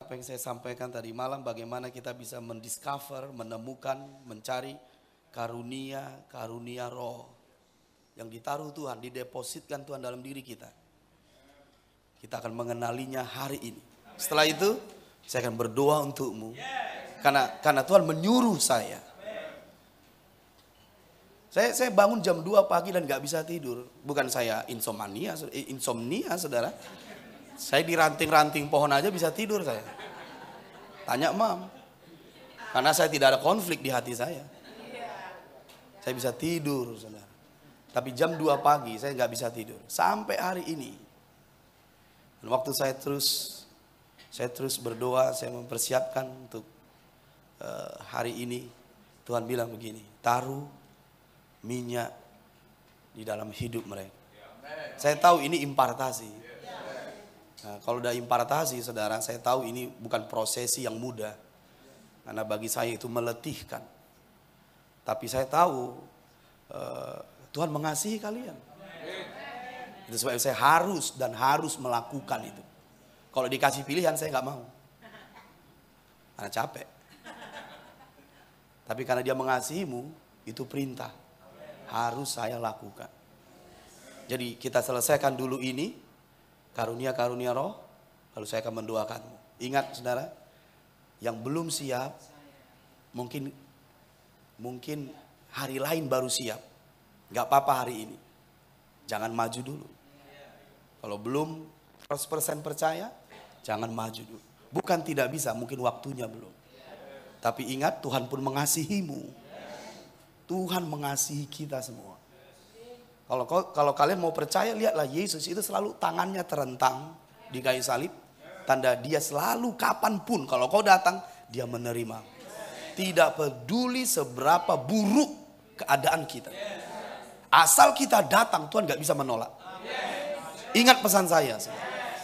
apa yang saya sampaikan tadi malam, bagaimana kita bisa mendiscover, menemukan, mencari karunia roh yang ditaruh Tuhan, didepositkan Tuhan dalam diri kita. Kita akan mengenalinya hari ini. Setelah itu saya akan berdoa untukmu, karena Tuhan menyuruh saya. Saya bangun jam 2 pagi dan gak bisa tidur. Bukan saya insomnia saudara. Saya di ranting-ranting pohon aja bisa tidur saya. Tanya Mam. Karena saya tidak ada konflik di hati saya. Saya bisa tidur saudara. Tapi jam 2 pagi saya gak bisa tidur. Sampai hari ini. Dan waktu saya terus berdoa, saya mempersiapkan untuk hari ini. Tuhan bilang begini, taruh minyak di dalam hidup mereka. Saya tahu ini impartasi. Nah, kalau udah impartasi saudara, saya tahu ini bukan prosesi yang mudah. Karena bagi saya itu meletihkan. Tapi saya tahu Tuhan mengasihi kalian. Itu sebab saya harus melakukan itu. Kalau dikasih pilihan saya nggak mau. Karena capek. Tapi karena dia mengasihimu, itu perintah. Harus saya lakukan. Jadi kita selesaikan dulu ini. Karunia roh. Lalu saya akan mendoakanmu. Ingat saudara. Yang belum siap. Mungkin hari lain baru siap. Gak apa-apa hari ini. Jangan maju dulu. Kalau belum 100% percaya. Jangan maju dulu. Bukan tidak bisa. Mungkin waktunya belum. Tapi ingat Tuhan pun mengasihimu. Tuhan mengasihi kita semua. Kalau kalian mau percaya, lihatlah Yesus itu selalu tangannya terentang di kayu salib. Tanda dia selalu kapanpun kalau kau datang, dia menerima. Tidak peduli seberapa buruk keadaan kita. Asal kita datang, Tuhan gak bisa menolak. Ingat pesan saya.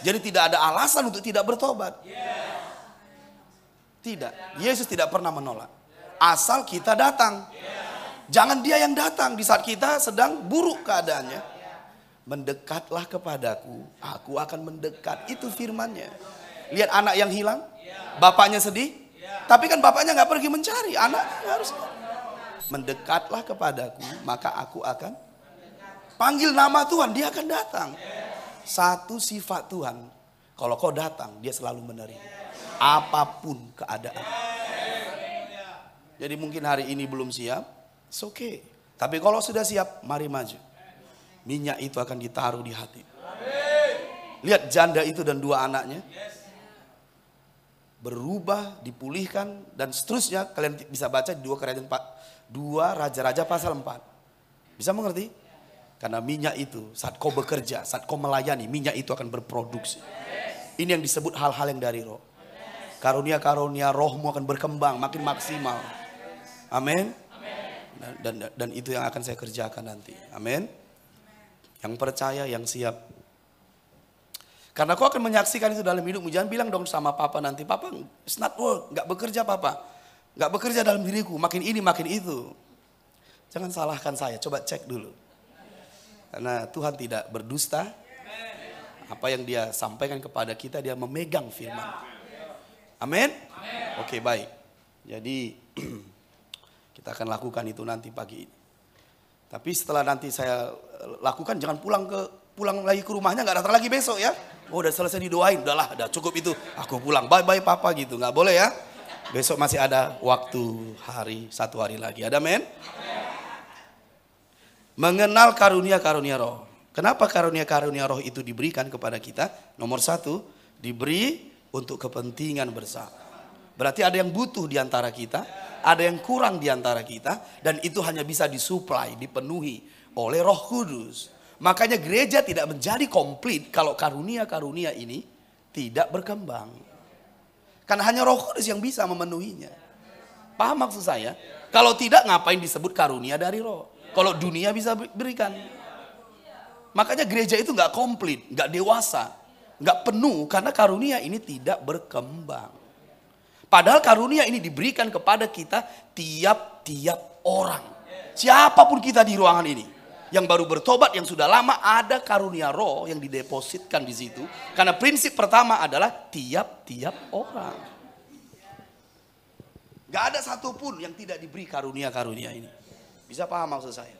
Jadi tidak ada alasan untuk tidak bertobat. Tidak, Yesus tidak pernah menolak. Asal kita datang. Jangan dia yang datang di saat kita sedang buruk keadaannya. Mendekatlah kepadaku, aku akan mendekat. Itu firmannya. Lihat anak yang hilang, bapaknya sedih. Tapi kan bapaknya gak pergi mencari, anaknya harus. Mendekatlah kepadaku, maka aku akan panggil nama Tuhan, dia akan datang. Satu sifat Tuhan, kalau kau datang, dia selalu menerima. Apapun keadaan. Jadi mungkin hari ini belum siap. It's okay. Tapi kalau sudah siap, mari maju. Minyak itu akan ditaruh di hati. Lihat janda itu dan 2 anaknya. Berubah, dipulihkan, dan seterusnya. Kalian bisa baca di 2 Raja-Raja pasal 4. Bisa mengerti? Karena minyak itu saat kau bekerja, saat kau melayani, minyak itu akan berproduksi. Ini yang disebut hal-hal yang dari roh. Karunia-karunia rohmu akan berkembang, makin maksimal. Amin. Dan itu yang akan saya kerjakan nanti. Amin. Yang percaya, yang siap. Karena kau akan menyaksikan itu dalam hidupmu. Jangan bilang dong sama papa nanti, papa it's not work, gak bekerja papa. Gak bekerja dalam diriku, makin ini makin itu. Jangan salahkan saya, coba cek dulu. Karena Tuhan tidak berdusta. Apa yang dia sampaikan kepada kita, dia memegang firman. Amin. Oke, baik. Jadi kita akan lakukan itu nanti pagi ini. Tapi setelah nanti saya lakukan, jangan pulang lagi ke rumahnya, nggak datang lagi besok ya. Oh udah selesai didoain, udahlah, udah cukup itu. Aku pulang, bye papa gitu, nggak boleh ya. Besok masih ada waktu 1 hari lagi. Ada men? Mengenal karunia-karunia roh. Kenapa karunia-karunia roh itu diberikan kepada kita? Nomor 1, diberi untuk kepentingan bersama. Berarti ada yang butuh di antara kita, ada yang kurang di antara kita, dan itu hanya bisa disuplai, dipenuhi oleh Roh Kudus. Makanya gereja tidak menjadi komplit kalau karunia-karunia ini tidak berkembang. Karena hanya Roh Kudus yang bisa memenuhinya. Paham maksud saya? Kalau tidak, ngapain disebut karunia dari roh? Kalau dunia bisa berikan. Makanya gereja itu gak komplit, gak dewasa, gak penuh, karena karunia ini tidak berkembang. Padahal karunia ini diberikan kepada kita tiap-tiap orang. Siapapun kita di ruangan ini. yang baru bertobat, yang sudah lama, ada karunia roh yang didepositkan di situ. Karena prinsip pertama adalah tiap-tiap orang. Gak ada satupun yang tidak diberi karunia-karunia ini. Bisa paham maksud saya?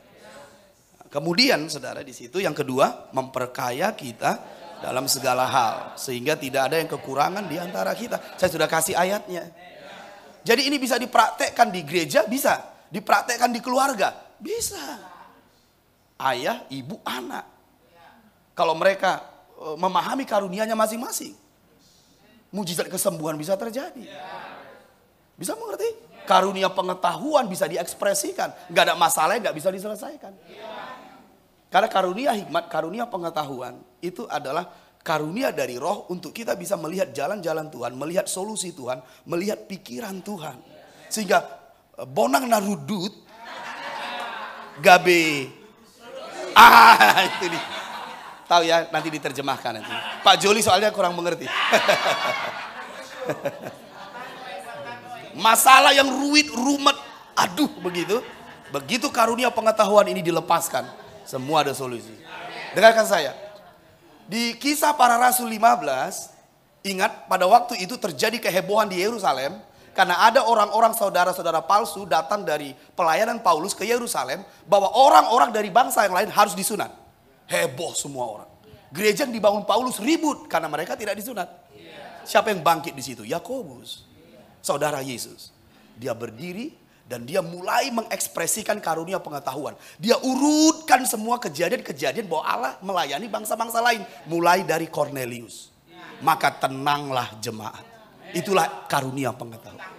Kemudian saudara di situ yang kedua, memperkaya kita dalam segala hal. Sehingga tidak ada yang kekurangan di antara kita. Saya sudah kasih ayatnya. Jadi ini bisa dipraktekkan di gereja, bisa. Dipraktekkan di keluarga, bisa. Ayah, ibu, anak. Kalau mereka memahami karunianya masing-masing, mujizat kesembuhan bisa terjadi. Bisa mengerti? Karunia pengetahuan bisa diekspresikan. Gak ada masalah yang gak bisa diselesaikan. Karena karunia hikmat, karunia pengetahuan itu adalah karunia dari roh untuk kita bisa melihat jalan-jalan Tuhan, melihat solusi Tuhan, melihat pikiran Tuhan. Sehingga bonang narudut, gabe, itu nih. Tahu ya, nanti diterjemahkan nanti. Pak Joli soalnya kurang mengerti. Masalah yang ruwet, aduh begitu. Begitu karunia pengetahuan ini dilepaskan, semua ada solusi. Dengarkan saya. Di Kisah Para Rasul 15, ingat pada waktu itu terjadi kehebohan di Yerusalem. Karena ada orang-orang saudara-saudara palsu datang dari pelayanan Paulus ke Yerusalem. Bahwa orang-orang dari bangsa yang lain harus disunat. Heboh semua orang. Gereja yang dibangun Paulus ribut karena mereka tidak disunat. Siapa yang bangkit di situ? Yakobus. Saudara Yesus. Dia berdiri dan dia mulai mengekspresikan karunia pengetahuan. Dia urutkan semua kejadian-kejadian bahwa Allah melayani bangsa-bangsa lain. Mulai dari Cornelius. Maka tenanglah jemaat. Itulah karunia pengetahuan.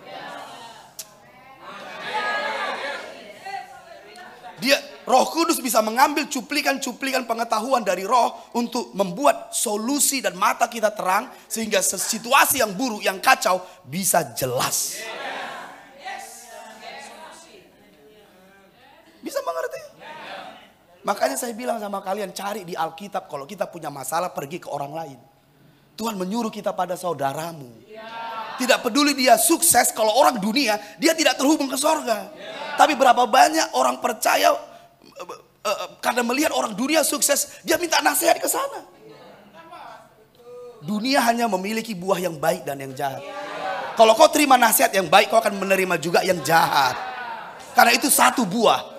Roh Kudus bisa mengambil cuplikan-cuplikan pengetahuan dari roh untuk membuat solusi dan mata kita terang. Sehingga situasi yang buruk, yang kacau bisa jelas. Bisa mengerti? Makanya saya bilang sama kalian, cari di Alkitab. Kalau kita punya masalah, pergi ke orang lain. Tuhan menyuruh kita pada saudaramu. Tidak peduli dia sukses, kalau orang dunia, dia tidak terhubung ke sorga. Tapi berapa banyak orang percaya, karena melihat orang dunia sukses, dia minta nasihat ke sana. Dunia hanya memiliki buah yang baik dan yang jahat. Kalau kau terima nasihat yang baik, kau akan menerima juga yang jahat. Karena itu satu buah.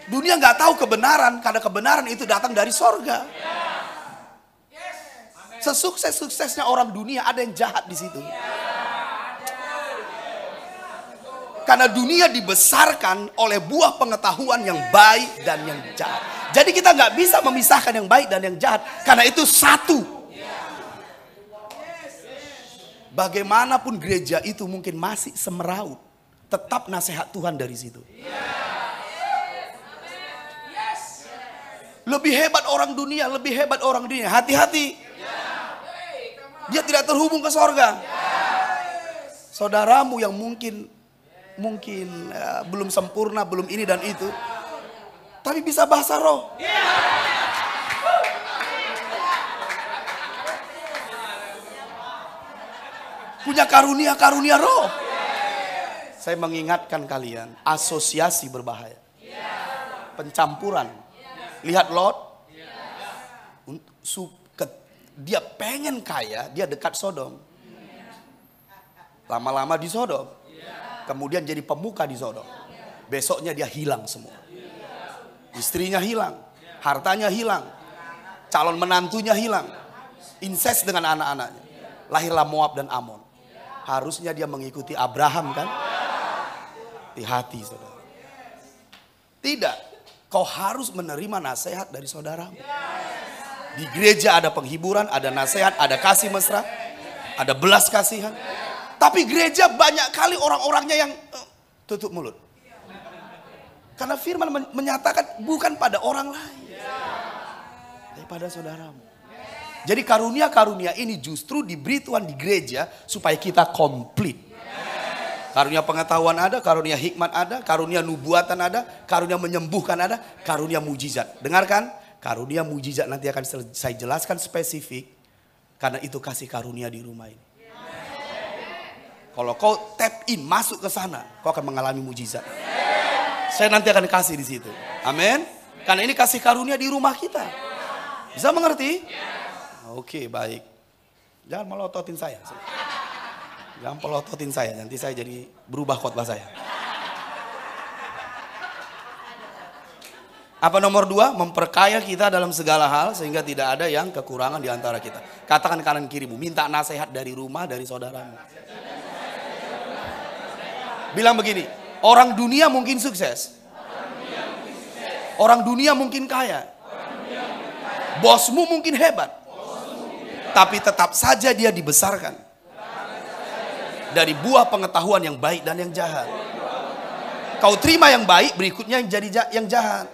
Dunia nggak tahu kebenaran, karena kebenaran itu datang dari sorga. Sesukses-suksesnya orang dunia, ada yang jahat di situ. Karena dunia dibesarkan oleh buah pengetahuan yang baik dan yang jahat. Jadi kita nggak bisa memisahkan yang baik dan yang jahat, karena itu satu. Bagaimanapun gereja itu mungkin masih semeraut, tetap nasihat Tuhan dari situ. Lebih hebat orang dunia, lebih hebat orang dunia. Hati-hati. Dia tidak terhubung ke sorga. Saudaramu yang mungkin belum sempurna, belum ini dan itu, tapi bisa bahasa roh. Punya karunia roh. Saya mengingatkan kalian, asosiasi berbahaya. Pencampuran. Lihat Lot. Dia pengen kaya, dia dekat Sodom. Lama-lama di Sodom. Kemudian jadi pemuka di Sodom. Besoknya dia hilang semua. Istrinya hilang. Hartanya hilang. Calon menantunya hilang. Incest dengan anak-anaknya. Lahirlah Moab dan Amon. Harusnya dia mengikuti Abraham kan? Hati-hati saudara. Tidak. Kau harus menerima nasihat dari saudaramu. Di gereja ada penghiburan, ada nasihat, ada kasih mesra, ada belas kasihan. Tapi gereja banyak kali orang-orangnya yang tutup mulut. Karena firman menyatakan bukan pada orang lain, tapi pada saudaramu. Jadi karunia-karunia ini justru diberi Tuhan di gereja supaya kita komplit. Karunia pengetahuan ada, karunia hikmat ada, karunia nubuatan ada, karunia menyembuhkan ada, karunia mujizat. Dengarkan, karunia mujizat nanti akan saya jelaskan spesifik. Karena itu kasih karunia di rumah ini. Kalau kau tap in, masuk ke sana, kau akan mengalami mujizat. Saya nanti akan kasih di situ. Amin. Karena ini kasih karunia di rumah kita. Bisa mengerti? Oke, baik. Jangan melototin saya. Jangan pelototin saya, nanti saya jadi berubah khotbah saya. Apa nomor 2? Memperkaya kita dalam segala hal sehingga tidak ada yang kekurangan di antara kita. Katakan kanan kirimu, minta nasihat dari rumah, dari saudaramu. Bilang begini, orang dunia mungkin sukses. Orang dunia mungkin kaya. Bosmu mungkin hebat. Tapi tetap saja dia dibesarkan dari buah pengetahuan yang baik dan yang jahat. Kau terima yang baik, berikutnya yang jadi yang jahat.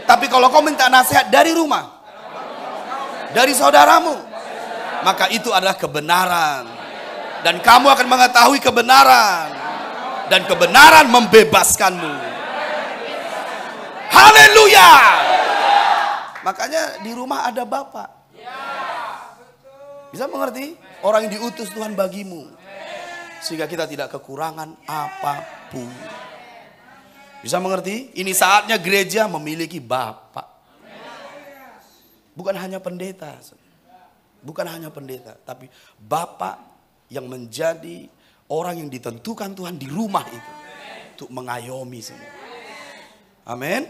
Tapi kalau kau minta nasihat dari rumah, dari saudaramu, maka itu adalah kebenaran. Dan kamu akan mengetahui kebenaran. Dan kebenaran membebaskanmu. Haleluya. Makanya di rumah ada Bapak. Bisa mengerti? Orang yang diutus Tuhan bagimu. Sehingga kita tidak kekurangan apapun. Bisa mengerti? Ini saatnya gereja memiliki Bapak. Bukan hanya pendeta. Bukan hanya pendeta. Tapi Bapak yang menjadi orang yang ditentukan Tuhan di rumah itu. Untuk mengayomi semua. Amin.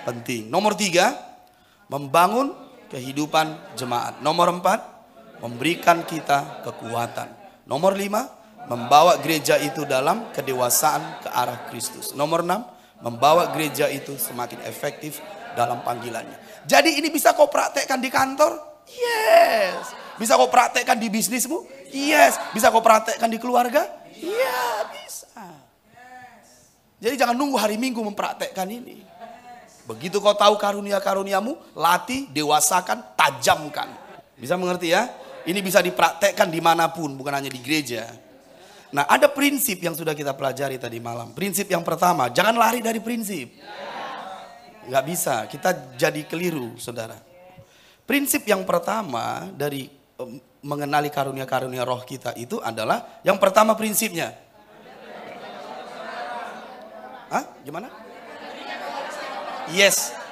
Penting. Nomor 3. Membangun kehidupan jemaat. Nomor 4. Memberikan kita kekuatan. Nomor 5. Membawa gereja itu dalam kedewasaan ke arah Kristus. Nomor 6. Membawa gereja itu semakin efektif dalam panggilannya. Jadi ini bisa kau praktekkan di kantor? Yes. Bisa kau praktekkan di bisnismu? Yes. Bisa kau praktekkan di keluarga? Iya, bisa. Jadi jangan nunggu hari Minggu mempraktekkan ini. Begitu kau tahu karunia-karuniamu, latih, dewasakan, tajamkan. Bisa mengerti ya? Ini bisa dipraktekkan dimanapun, bukan hanya di gereja. Nah, ada prinsip yang sudah kita pelajari tadi malam. Prinsip yang pertama, jangan lari dari prinsip. Nggak bisa, kita jadi keliru, saudara. Prinsip yang pertama dari mengenali karunia-karunia roh kita itu adalah, yang pertama prinsipnya. Hah? Gimana? Yes.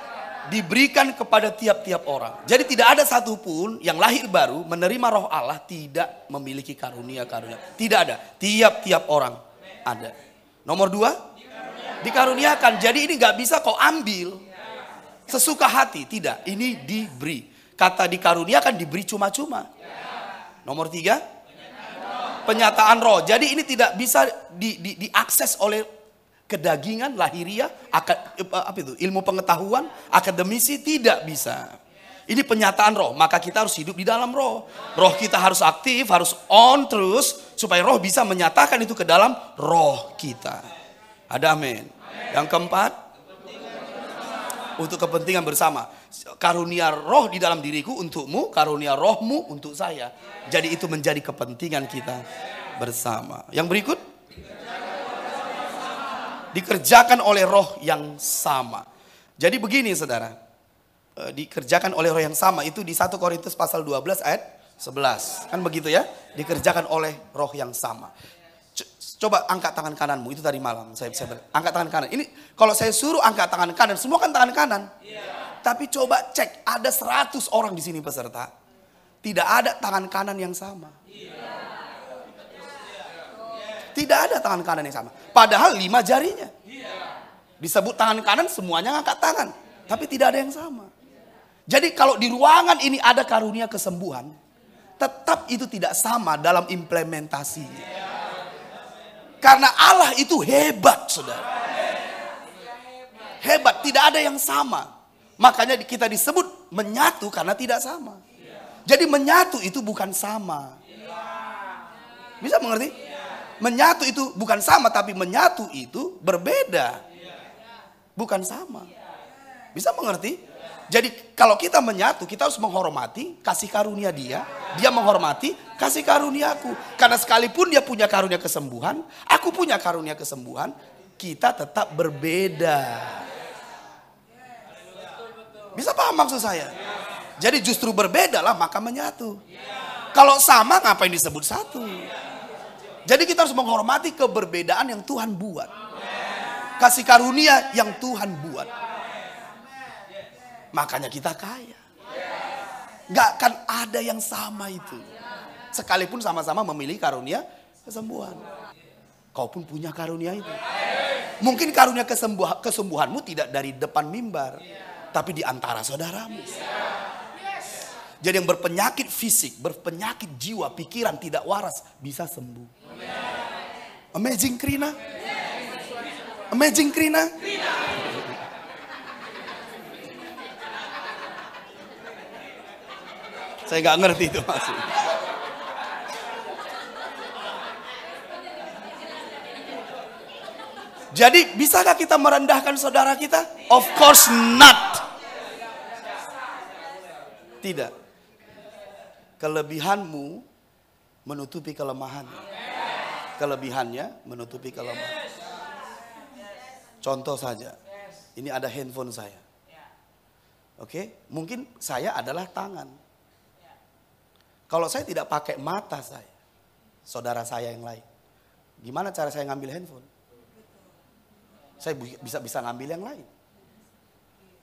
Diberikan kepada tiap-tiap orang. Jadi tidak ada satupun yang lahir baru menerima roh Allah tidak memiliki karunia-karunia. Tidak ada. Tiap-tiap orang ada. Nomor 2, dikaruniakan. Jadi ini gak bisa kau ambil sesuka hati. Tidak. Ini diberi. Kata dikaruniakan diberi cuma-cuma. Nomor 3, penyataan roh. Jadi ini tidak bisa diakses oleh kedagingan, lahiriah, ilmu pengetahuan, akademisi, tidak bisa. Ini penyataan roh, maka kita harus hidup di dalam roh. Roh kita harus aktif, harus on terus, supaya roh bisa menyatakan itu ke dalam roh kita. Ada amin. Yang keempat, untuk kepentingan bersama. Karunia roh di dalam diriku untukmu, karunia rohmu untuk saya. Jadi itu menjadi kepentingan kita bersama. Yang berikut, dikerjakan oleh roh yang sama. Jadi begini saudara, dikerjakan oleh roh yang sama itu di 1 Korintus pasal 12 ayat 11. Kan begitu ya, dikerjakan oleh roh yang sama. Coba angkat tangan kananmu, itu tadi malam saya angkat tangan kanan. Ini kalau saya suruh angkat tangan kanan, semua kan tangan kanan. Tapi coba cek, ada 100 orang di sini peserta. Tidak ada tangan kanan yang sama. Tidak ada tangan kanan yang sama. Padahal 5 jarinya. Disebut tangan kanan, semuanya ngangkat tangan. Tapi tidak ada yang sama. Jadi kalau di ruangan ini ada karunia kesembuhan, tetap itu tidak sama dalam implementasinya. Karena Allah itu hebat, saudara. Hebat, tidak ada yang sama. Makanya kita disebut menyatu karena tidak sama. Jadi menyatu itu bukan sama. Bisa mengerti? Menyatu itu bukan sama, tapi menyatu itu berbeda. Bukan sama. Bisa mengerti? Jadi kalau kita menyatu, kita harus menghormati kasih karunia dia. Dia menghormati kasih karuniaku. Karena sekalipun dia punya karunia kesembuhan, aku punya karunia kesembuhan, kita tetap berbeda. Bisa paham maksud saya? Jadi justru berbedalah maka menyatu. Kalau sama ngapain disebut satu? Jadi kita harus menghormati keberbedaan yang Tuhan buat. Kasih karunia yang Tuhan buat. makanya kita kaya. Gak akan ada yang sama itu. Sekalipun sama-sama memilih karunia kesembuhan. Kau pun punya karunia itu. Mungkin karunia kesembuhanmu tidak dari depan mimbar, tapi di antara saudaramu. Jadi yang berpenyakit fisik, berpenyakit jiwa, pikiran tidak waras bisa sembuh. Amazing Krina? Amazing Krina? Saya nggak ngerti itu maksudnya. Jadi bisakah kita merendahkan saudara kita? Of course not. Tidak. Kelebihanmu menutupi kelemahannya. Kelebihannya menutupi kelemahan. Contoh saja. Ini ada handphone saya. Oke, mungkin saya adalah tangan. Kalau saya tidak pakai mata saya, saudara saya yang lain, gimana cara saya ngambil handphone? Saya bisa ngambil yang lain.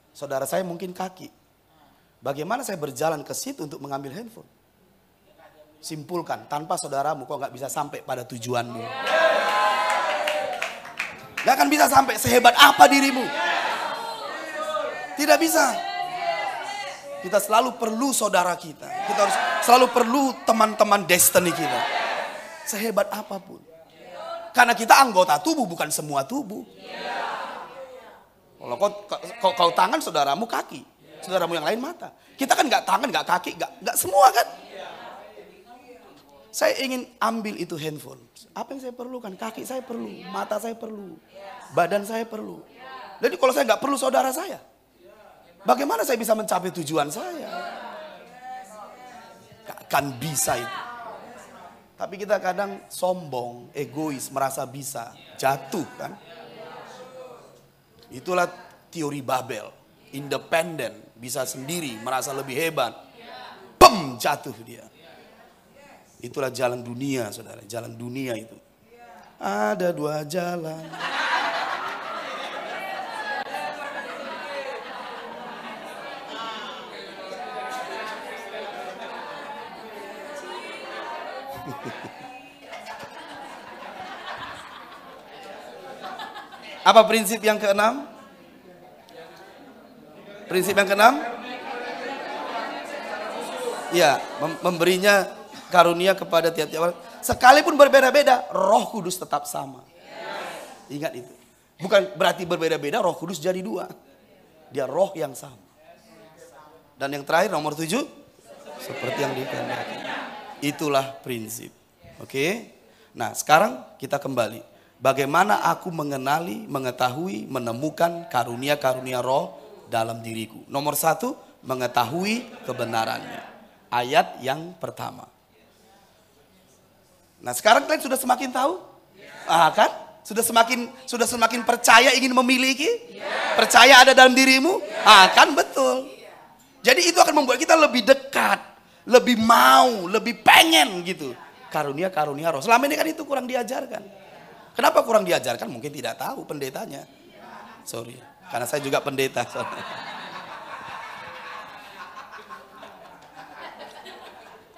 Saudara saya mungkin kaki. Bagaimana saya berjalan ke situ untuk mengambil handphone? Simpulkan, tanpa saudaramu kau nggak bisa sampai pada tujuanmu. Nggak akan bisa sampai. Sehebat apa dirimu? Tidak bisa. Kita selalu perlu saudara kita. Kita harus selalu perlu teman-teman destiny kita. Sehebat apapun. Karena kita anggota tubuh, bukan semua tubuh. Kalau kau tangan, saudaramu kaki. Saudaramu yang lain mata. Kita kan nggak tangan, nggak kaki, nggak semua kan. Saya ingin ambil itu handphone. Apa yang saya perlukan? Kaki saya perlu, mata saya perlu, badan saya perlu. Jadi kalau saya nggak perlu saudara saya, bagaimana saya bisa mencapai tujuan saya? Gak akan bisa itu. Tapi kita kadang sombong, egois, merasa bisa, jatuh kan. Itulah teori Babel. Independen, bisa sendiri, merasa lebih hebat. Bum, jatuh dia. Itulah jalan dunia, saudara. Jalan dunia itu. Ada dua jalan. Apa prinsip yang keenam? Prinsip yang keenam? Ya, memberinya karunia kepada tiap-tiap orang. Sekalipun berbeda-beda, Roh Kudus tetap sama. Ingat itu. Bukan berarti berbeda-beda, Roh Kudus jadi dua. Dia roh yang sama. Dan yang terakhir nomor 7, seperti yang dikehendaki. Itulah prinsip. Oke? Nah, sekarang kita kembali. Bagaimana aku mengenali, mengetahui, menemukan karunia-karunia roh dalam diriku. Nomor 1, mengetahui kebenarannya. Ayat yang pertama. Nah, sekarang kalian sudah semakin tahu? Kan? Sudah semakin percaya ingin memiliki? Percaya ada dalam dirimu? Kan betul. Jadi itu akan membuat kita lebih dekat, lebih mau, lebih pengen gitu. Karunia-karunia roh. Selama ini kan itu kurang diajarkan. Kenapa kurang diajarkan? Mungkin tidak tahu pendetanya. Sorry, karena saya juga pendeta.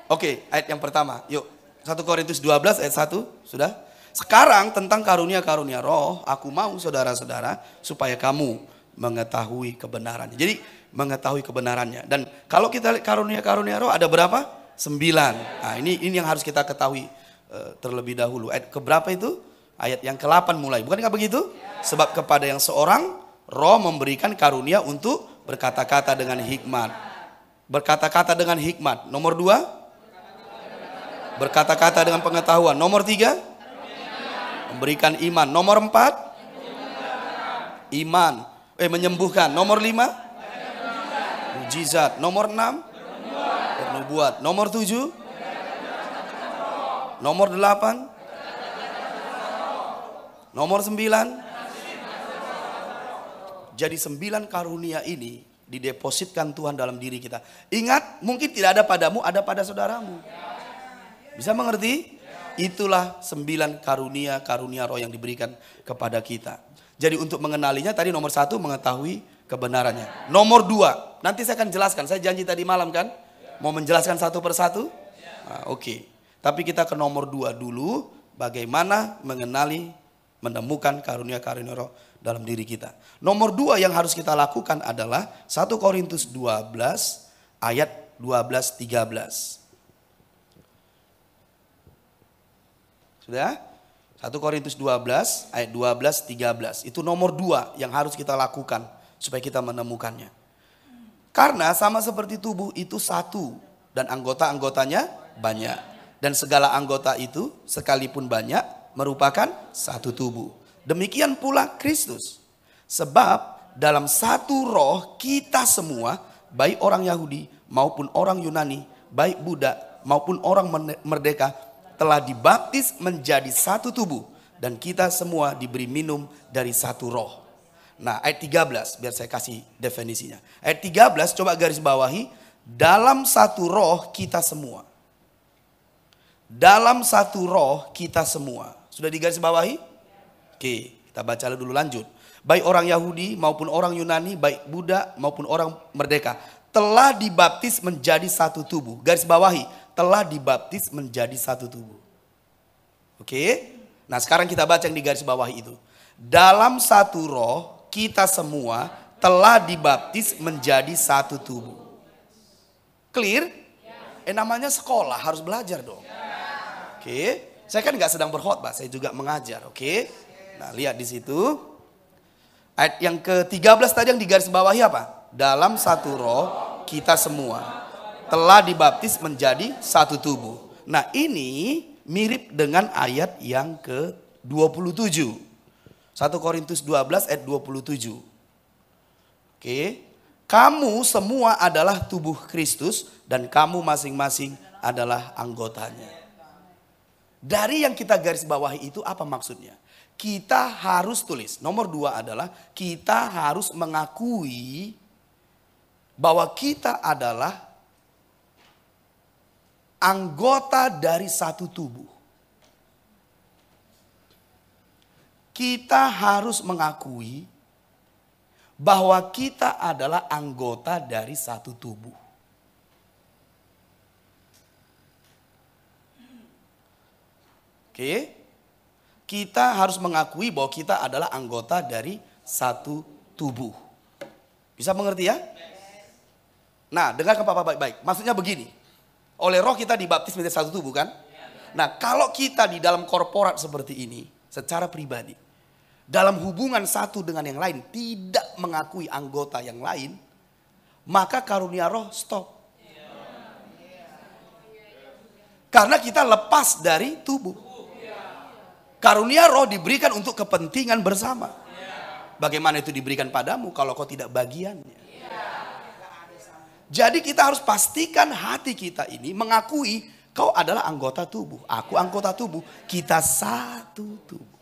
Oke, ayat yang pertama. Yuk, 1 Korintus 12 ayat 1. Sudah? Sekarang tentang karunia-karunia roh, aku mau saudara-saudara supaya kamu mengetahui kebenarannya. Jadi mengetahui kebenarannya. Dan kalau kita lihat karunia-karunia roh ada berapa? 9. Nah, ini yang harus kita ketahui terlebih dahulu. Ayat keberapa itu? Ayat yang ke-8 mulai. Bukankah begitu? Sebab kepada yang seorang roh memberikan karunia untuk berkata-kata dengan hikmat. Berkata-kata dengan hikmat. Nomor 2, berkata-kata dengan pengetahuan. Nomor 3, memberikan iman. Nomor 4, iman. Menyembuhkan. Nomor 5, mujizat. Nomor 6, bernubuat. Nomor 7, nomor 8, nomor 9. Jadi 9 karunia ini didepositkan Tuhan dalam diri kita. Ingat, mungkin tidak ada padamu, ada pada saudaramu. Bisa mengerti? Itulah 9 karunia roh yang diberikan kepada kita. Jadi untuk mengenalinya tadi nomor 1, mengetahui kebenarannya. Nomor 2, nanti saya akan jelaskan. Saya janji tadi malam kan, mau menjelaskan satu persatu. Nah, oke. Tapi kita ke nomor 2 dulu, bagaimana mengenali, menemukan karunia-karunia roh dalam diri kita. Nomor 2 yang harus kita lakukan adalah 1 Korintus 12 ayat 12-13. Sudah? 1 Korintus 12 ayat 12-13. Itu nomor 2 yang harus kita lakukan supaya kita menemukannya. Karena sama seperti tubuh itu satu dan anggota-anggotanya banyak. Dan segala anggota itu sekalipun banyak merupakan satu tubuh. Demikian pula Kristus. Sebab dalam satu roh kita semua, baik orang Yahudi maupun orang Yunani, baik budak maupun orang merdeka, telah dibaptis menjadi satu tubuh. Dan kita semua diberi minum dari satu roh. Nah, ayat 13 biar saya kasih definisinya. Ayat 13 coba garis bawahi. Dalam satu roh kita semua. Dalam satu roh kita semua. Sudah digaris bawahi? Oke, kita baca dulu lanjut. Baik orang Yahudi maupun orang Yunani, baik budak maupun orang merdeka, telah dibaptis menjadi satu tubuh. Garis bawahi, telah dibaptis menjadi satu tubuh. Oke? Nah, sekarang kita baca yang di garis bawahi itu. Dalam satu roh kita semua telah dibaptis menjadi satu tubuh. Clear? Namanya sekolah, harus belajar dong. Oke, saya kan nggak sedang berkhotbah, saya juga mengajar. Oke, nah lihat di situ. Ayat yang ke-13 tadi yang digaris bawahi apa? Dalam satu roh kita semua telah dibaptis menjadi satu tubuh. Nah ini mirip dengan ayat yang ke-27. 1 Korintus 12 ayat 27. Oke, kamu semua adalah tubuh Kristus dan kamu masing-masing adalah anggotanya. Dari yang kita garis bawahi itu apa maksudnya? Kita harus tulis. Nomor 2 adalah kita harus mengakui bahwa kita adalah anggota dari satu tubuh. Kita harus mengakui bahwa kita adalah anggota dari satu tubuh. Oke, kita harus mengakui bahwa kita adalah anggota dari satu tubuh. Bisa mengerti ya? Nah, dengarkan Bapak baik-baik. Maksudnya begini, oleh roh kita dibaptis menjadi satu tubuh kan? Nah, kalau kita di dalam korporat seperti ini, secara pribadi, dalam hubungan satu dengan yang lain, tidak mengakui anggota yang lain, maka karunia roh stop. Karena kita lepas dari tubuh. Karunia roh diberikan untuk kepentingan bersama. Bagaimana itu diberikan padamu kalau kau tidak bagiannya? Jadi kita harus pastikan hati kita ini mengakui kau adalah anggota tubuh. Aku anggota tubuh. Kita satu tubuh.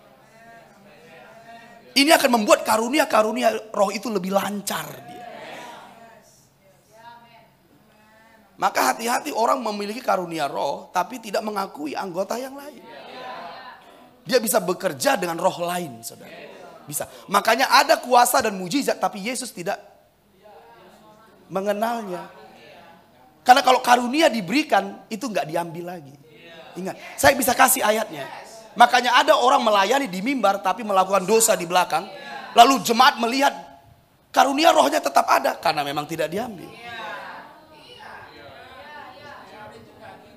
Ini akan membuat karunia-karunia roh itu lebih lancar dia. Maka hati-hati orang memiliki karunia roh tapi tidak mengakui anggota yang lain. Dia bisa bekerja dengan roh lain, saudara. Bisa. Makanya ada kuasa dan mujizat, tapi Yesus tidak mengenalnya. Karena kalau karunia diberikan, itu nggak diambil lagi. Ingat, saya bisa kasih ayatnya. Makanya ada orang melayani di mimbar, tapi melakukan dosa di belakang. Lalu jemaat melihat karunia rohnya tetap ada, karena memang tidak diambil.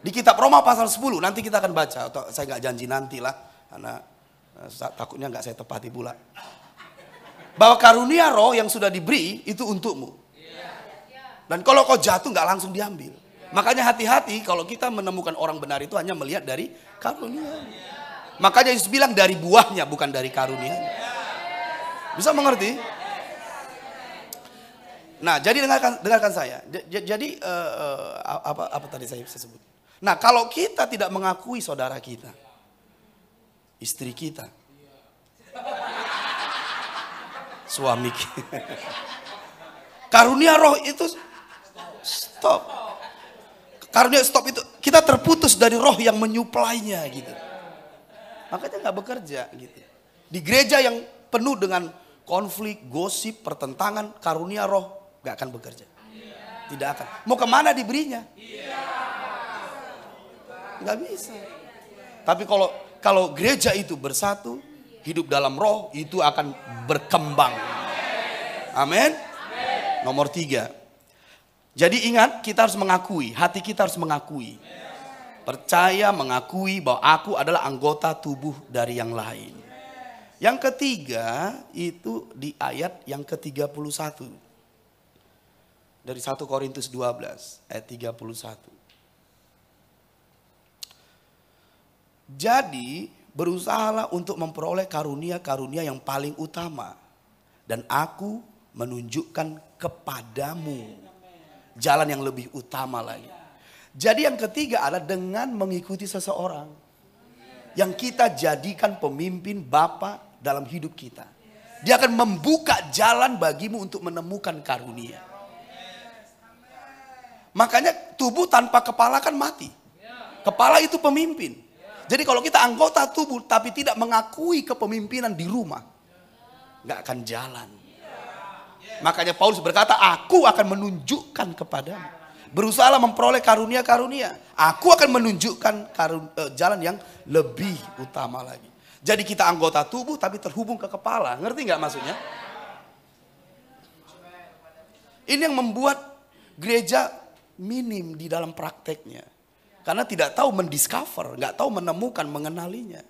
Di kitab Roma pasal 10, nanti kita akan baca. Atau saya nggak janji nantilah. Karena takutnya nggak saya tepati pula. Bahwa karunia roh yang sudah diberi itu untukmu. Dan kalau kau jatuh nggak langsung diambil. Makanya hati-hati kalau kita menemukan orang benar itu hanya melihat dari karunia. Makanya Yesus bilang dari buahnya bukan dari karunia. Bisa mengerti? Nah jadi dengarkan saya. Jadi apa tadi saya sebut? Nah kalau kita tidak mengakui saudara kita, istri kita, suami kita, karunia roh itu stop. Karunia stop itu kita terputus dari roh yang menyuplainya gitu. Makanya nggak bekerja gitu. Di gereja yang penuh dengan konflik, gosip, pertentangan, karunia roh gak akan bekerja. Tidak akan. Mau kemana diberinya? Gak bisa. Tapi kalau gereja itu bersatu, hidup dalam roh, itu akan berkembang. Amin. Nomor 3. Jadi ingat, kita harus mengakui, hati kita harus mengakui. Percaya, mengakui bahwa aku adalah anggota tubuh dari yang lain. Yang ketiga itu di ayat yang ke-31. Dari 1 Korintus 12 ayat 31. Jadi berusahalah untuk memperoleh karunia-karunia yang paling utama. Dan aku menunjukkan kepadamu jalan yang lebih utama lagi. Jadi yang ketiga adalah dengan mengikuti seseorang yang kita jadikan pemimpin bapa dalam hidup kita. Dia akan membuka jalan bagimu untuk menemukan karunia. Makanya tubuh tanpa kepala kan mati. Kepala itu pemimpin. Jadi kalau kita anggota tubuh tapi tidak mengakui kepemimpinan di rumah, gak akan jalan. Makanya Paulus berkata, aku akan menunjukkan kepadamu. Berusahalah memperoleh karunia-karunia. Aku akan menunjukkan jalan yang lebih utama lagi. Jadi kita anggota tubuh tapi terhubung ke kepala. Ngerti gak maksudnya? Ini yang membuat gereja minim di dalam prakteknya. Karena tidak tahu mendiscover, nggak tahu menemukan, mengenalinya.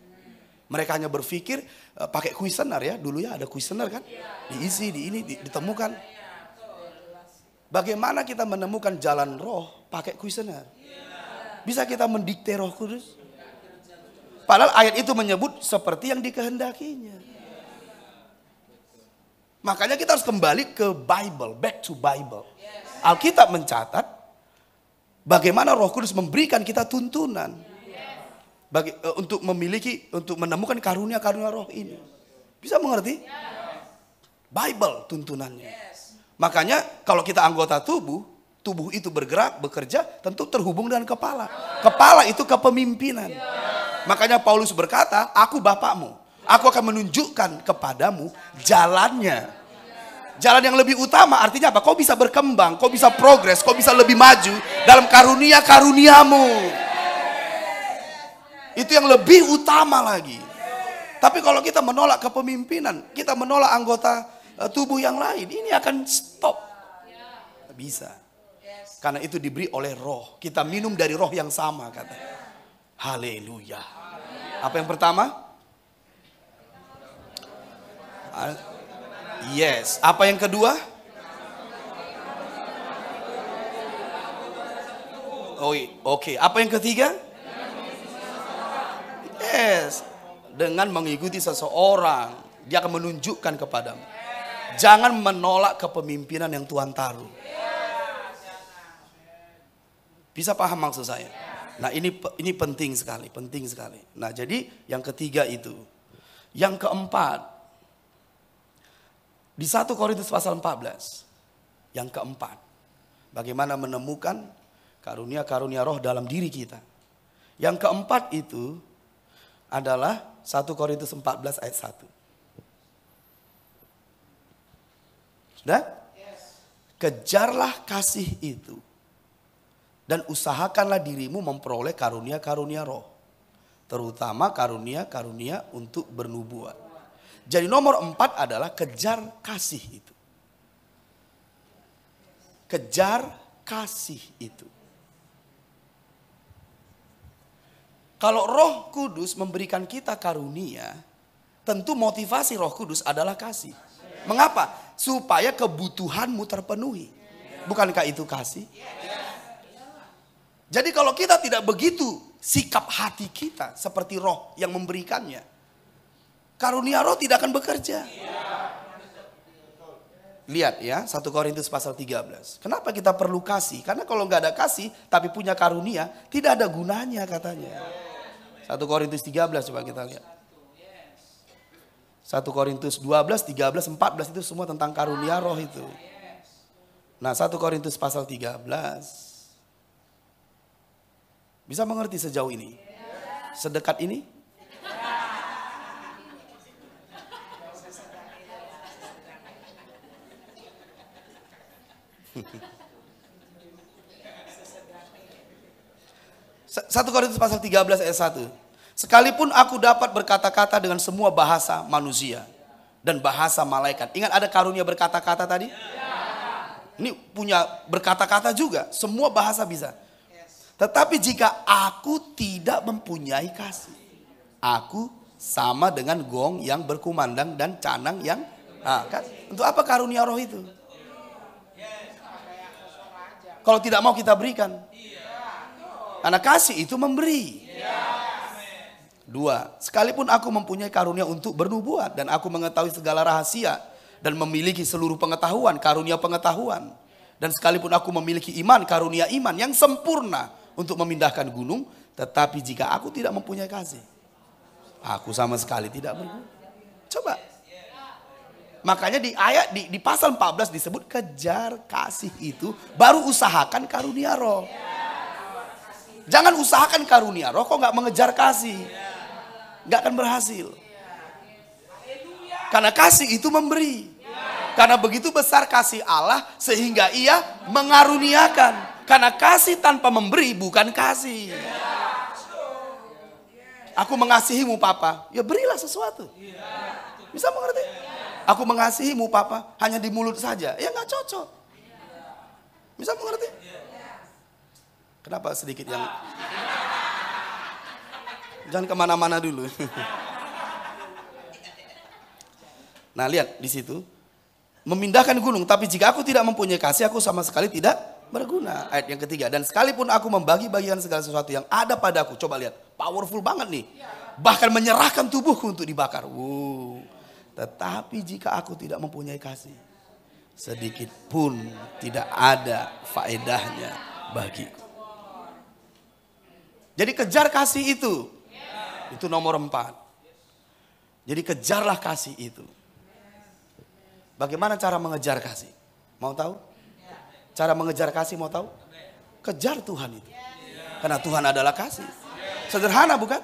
Mereka hanya berpikir pakai kuesioner ya, dulu ya ada kuesioner kan, diisi, ditemukan. Bagaimana kita menemukan jalan roh pakai kuesioner? Bisa kita mendikte Roh Kudus? Padahal ayat itu menyebut seperti yang dikehendakinya. Makanya kita harus kembali ke Bible, back to Bible. Alkitab mencatat bagaimana Roh Kudus memberikan kita tuntunan untuk menemukan karunia-karunia roh ini. Bisa mengerti? Bible tuntunannya. Makanya kalau kita anggota tubuh itu bergerak, bekerja, tentu terhubung dengan kepala. Kepala itu kepemimpinan. Makanya Paulus berkata, aku bapakmu. Aku akan menunjukkan kepadamu jalannya. Jalan yang lebih utama artinya apa? Kau bisa berkembang, kau bisa progres, kau bisa lebih maju dalam karunia-karuniamu. Itu yang lebih utama lagi. Tapi kalau kita menolak kepemimpinan, kita menolak anggota tubuh yang lain, ini akan stop. Bisa. Karena itu diberi oleh roh. Kita minum dari roh yang sama kata. Haleluya. Apa yang pertama? Yes. Apa yang kedua? Oh, oke. Apa yang ketiga? Yes. Dengan mengikuti seseorang, dia akan menunjukkan kepadamu. Jangan menolak kepemimpinan yang Tuhan taruh. Bisa paham maksud saya? Nah, ini penting sekali, penting sekali. Nah, jadi yang ketiga itu. Yang keempat, di 1 Korintus pasal 14, yang keempat, bagaimana menemukan karunia-karunia roh dalam diri kita. Yang keempat itu adalah 1 Korintus 14 ayat 1. Sudah? Kejarlah kasih itu dan usahakanlah dirimu memperoleh karunia-karunia roh. Terutama karunia-karunia untuk bernubuat. Jadi nomor 4 adalah kejar kasih itu. Kejar kasih itu. Kalau Roh Kudus memberikan kita karunia, tentu motivasi Roh Kudus adalah kasih. Mengapa? Supaya kebutuhanmu terpenuhi. Bukankah itu kasih? Jadi kalau kita tidak begitu sikap hati kita seperti roh yang memberikannya, karunia roh tidak akan bekerja. Lihat ya, 1 Korintus pasal 13. Kenapa kita perlu kasih? Karena kalau nggak ada kasih tapi punya karunia, tidak ada gunanya katanya. 1 Korintus 13 coba kita lihat. 1 Korintus 12, 13, 14 itu semua tentang karunia roh itu. Nah, 1 Korintus pasal 13. Bisa mengerti sejauh ini? Sedekat ini? 1 Korintus pasal 13 ayat 1. Sekalipun aku dapat berkata-kata dengan semua bahasa manusia dan bahasa malaikat. Ingat ada karunia berkata-kata tadi? Ini punya berkata-kata juga. Semua bahasa bisa. Tetapi jika aku tidak mempunyai kasih, aku sama dengan gong yang berkumandang dan canang yang kan? Untuk apa karunia roh itu? Kalau tidak mau kita berikan. Karena kasih itu memberi. 2. Sekalipun aku mempunyai karunia untuk bernubuat dan aku mengetahui segala rahasia dan memiliki seluruh pengetahuan, karunia pengetahuan. Dan sekalipun aku memiliki iman, karunia iman yang sempurna untuk memindahkan gunung, tetapi jika aku tidak mempunyai kasih, aku sama sekali tidak berguna. Coba. Makanya di ayat di pasal 14 disebut kejar kasih itu, baru usahakan karunia roh. Jangan usahakan karunia roh kok nggak mengejar kasih, nggak akan berhasil. Karena kasih itu memberi. Karena begitu besar kasih Allah sehingga ia mengaruniakan. Karena kasih tanpa memberi bukan kasih. Aku mengasihimu papa, ya berilah sesuatu. Bisa mengerti? Aku mengasihimu papa hanya di mulut saja, ya nggak cocok. Bisa mengerti? Kenapa sedikit yang... Jangan kemana-mana dulu. Nah lihat di situ. Memindahkan gunung, tapi jika aku tidak mempunyai kasih, aku sama sekali tidak berguna. Ayat yang ketiga. Dan sekalipun aku membagi-bagikan segala sesuatu yang ada padaku. Coba lihat, powerful banget nih. Bahkan menyerahkan tubuhku untuk dibakar. Tetapi jika aku tidak mempunyai kasih, sedikit pun tidak ada faedahnya bagiku. Jadi kejar kasih itu. Itu nomor 4. Jadi kejarlah kasih itu. Bagaimana cara mengejar kasih? Mau tahu? Cara mengejar kasih mau tahu? Kejar Tuhan itu. Karena Tuhan adalah kasih. Sederhana bukan?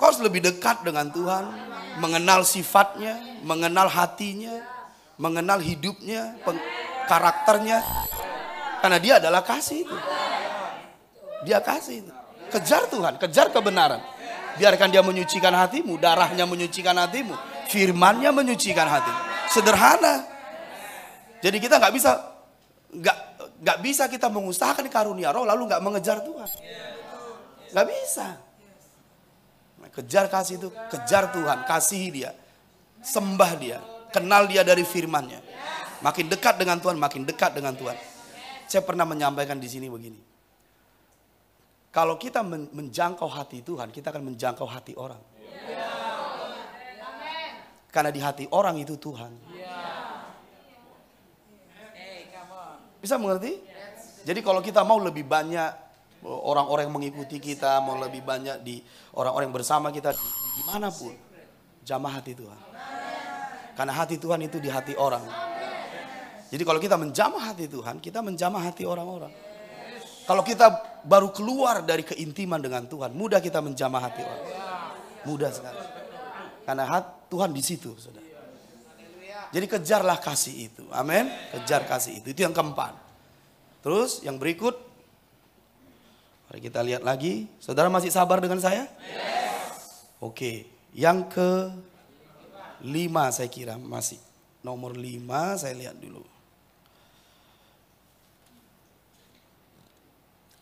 Kau harus lebih dekat dengan Tuhan. Mengenal sifatnya, mengenal hatinya, mengenal hidupnya, karakternya. Karena dia adalah kasih itu. Dia kasih itu. Kejar Tuhan, kejar kebenaran. Biarkan dia menyucikan hatimu, darahnya menyucikan hatimu, firmannya menyucikan hatimu. Sederhana. Jadi kita nggak bisa kita mengusahakan karunia roh lalu nggak mengejar Tuhan. Nggak bisa. Kejar kasih itu, kejar Tuhan, kasihi dia, sembah dia, kenal dia dari firmannya. Makin dekat dengan Tuhan, makin dekat dengan Tuhan. Saya pernah menyampaikan di sini begini. Kalau kita menjangkau hati Tuhan, kita akan menjangkau hati orang. Karena di hati orang itu Tuhan. Bisa mengerti? Jadi kalau kita mau lebih banyak orang-orang yang mengikuti kita, mau lebih banyak di orang-orang bersama kita dimanapun, jamah hati Tuhan. Karena hati Tuhan itu di hati orang. Jadi kalau kita menjamah hati Tuhan, kita menjamah hati orang-orang. Kalau kita baru keluar dari keintiman dengan Tuhan, mudah kita menjamah hati orang. Mudah sekali. Karena Tuhan di situ, saudara. Jadi kejarlah kasih itu. Amin. Kejar kasih itu. Itu yang keempat. Terus yang berikut. Mari kita lihat lagi. Saudara masih sabar dengan saya? Yes. Oke. Yang ke-5 saya kira masih. Nomor 5 saya lihat dulu.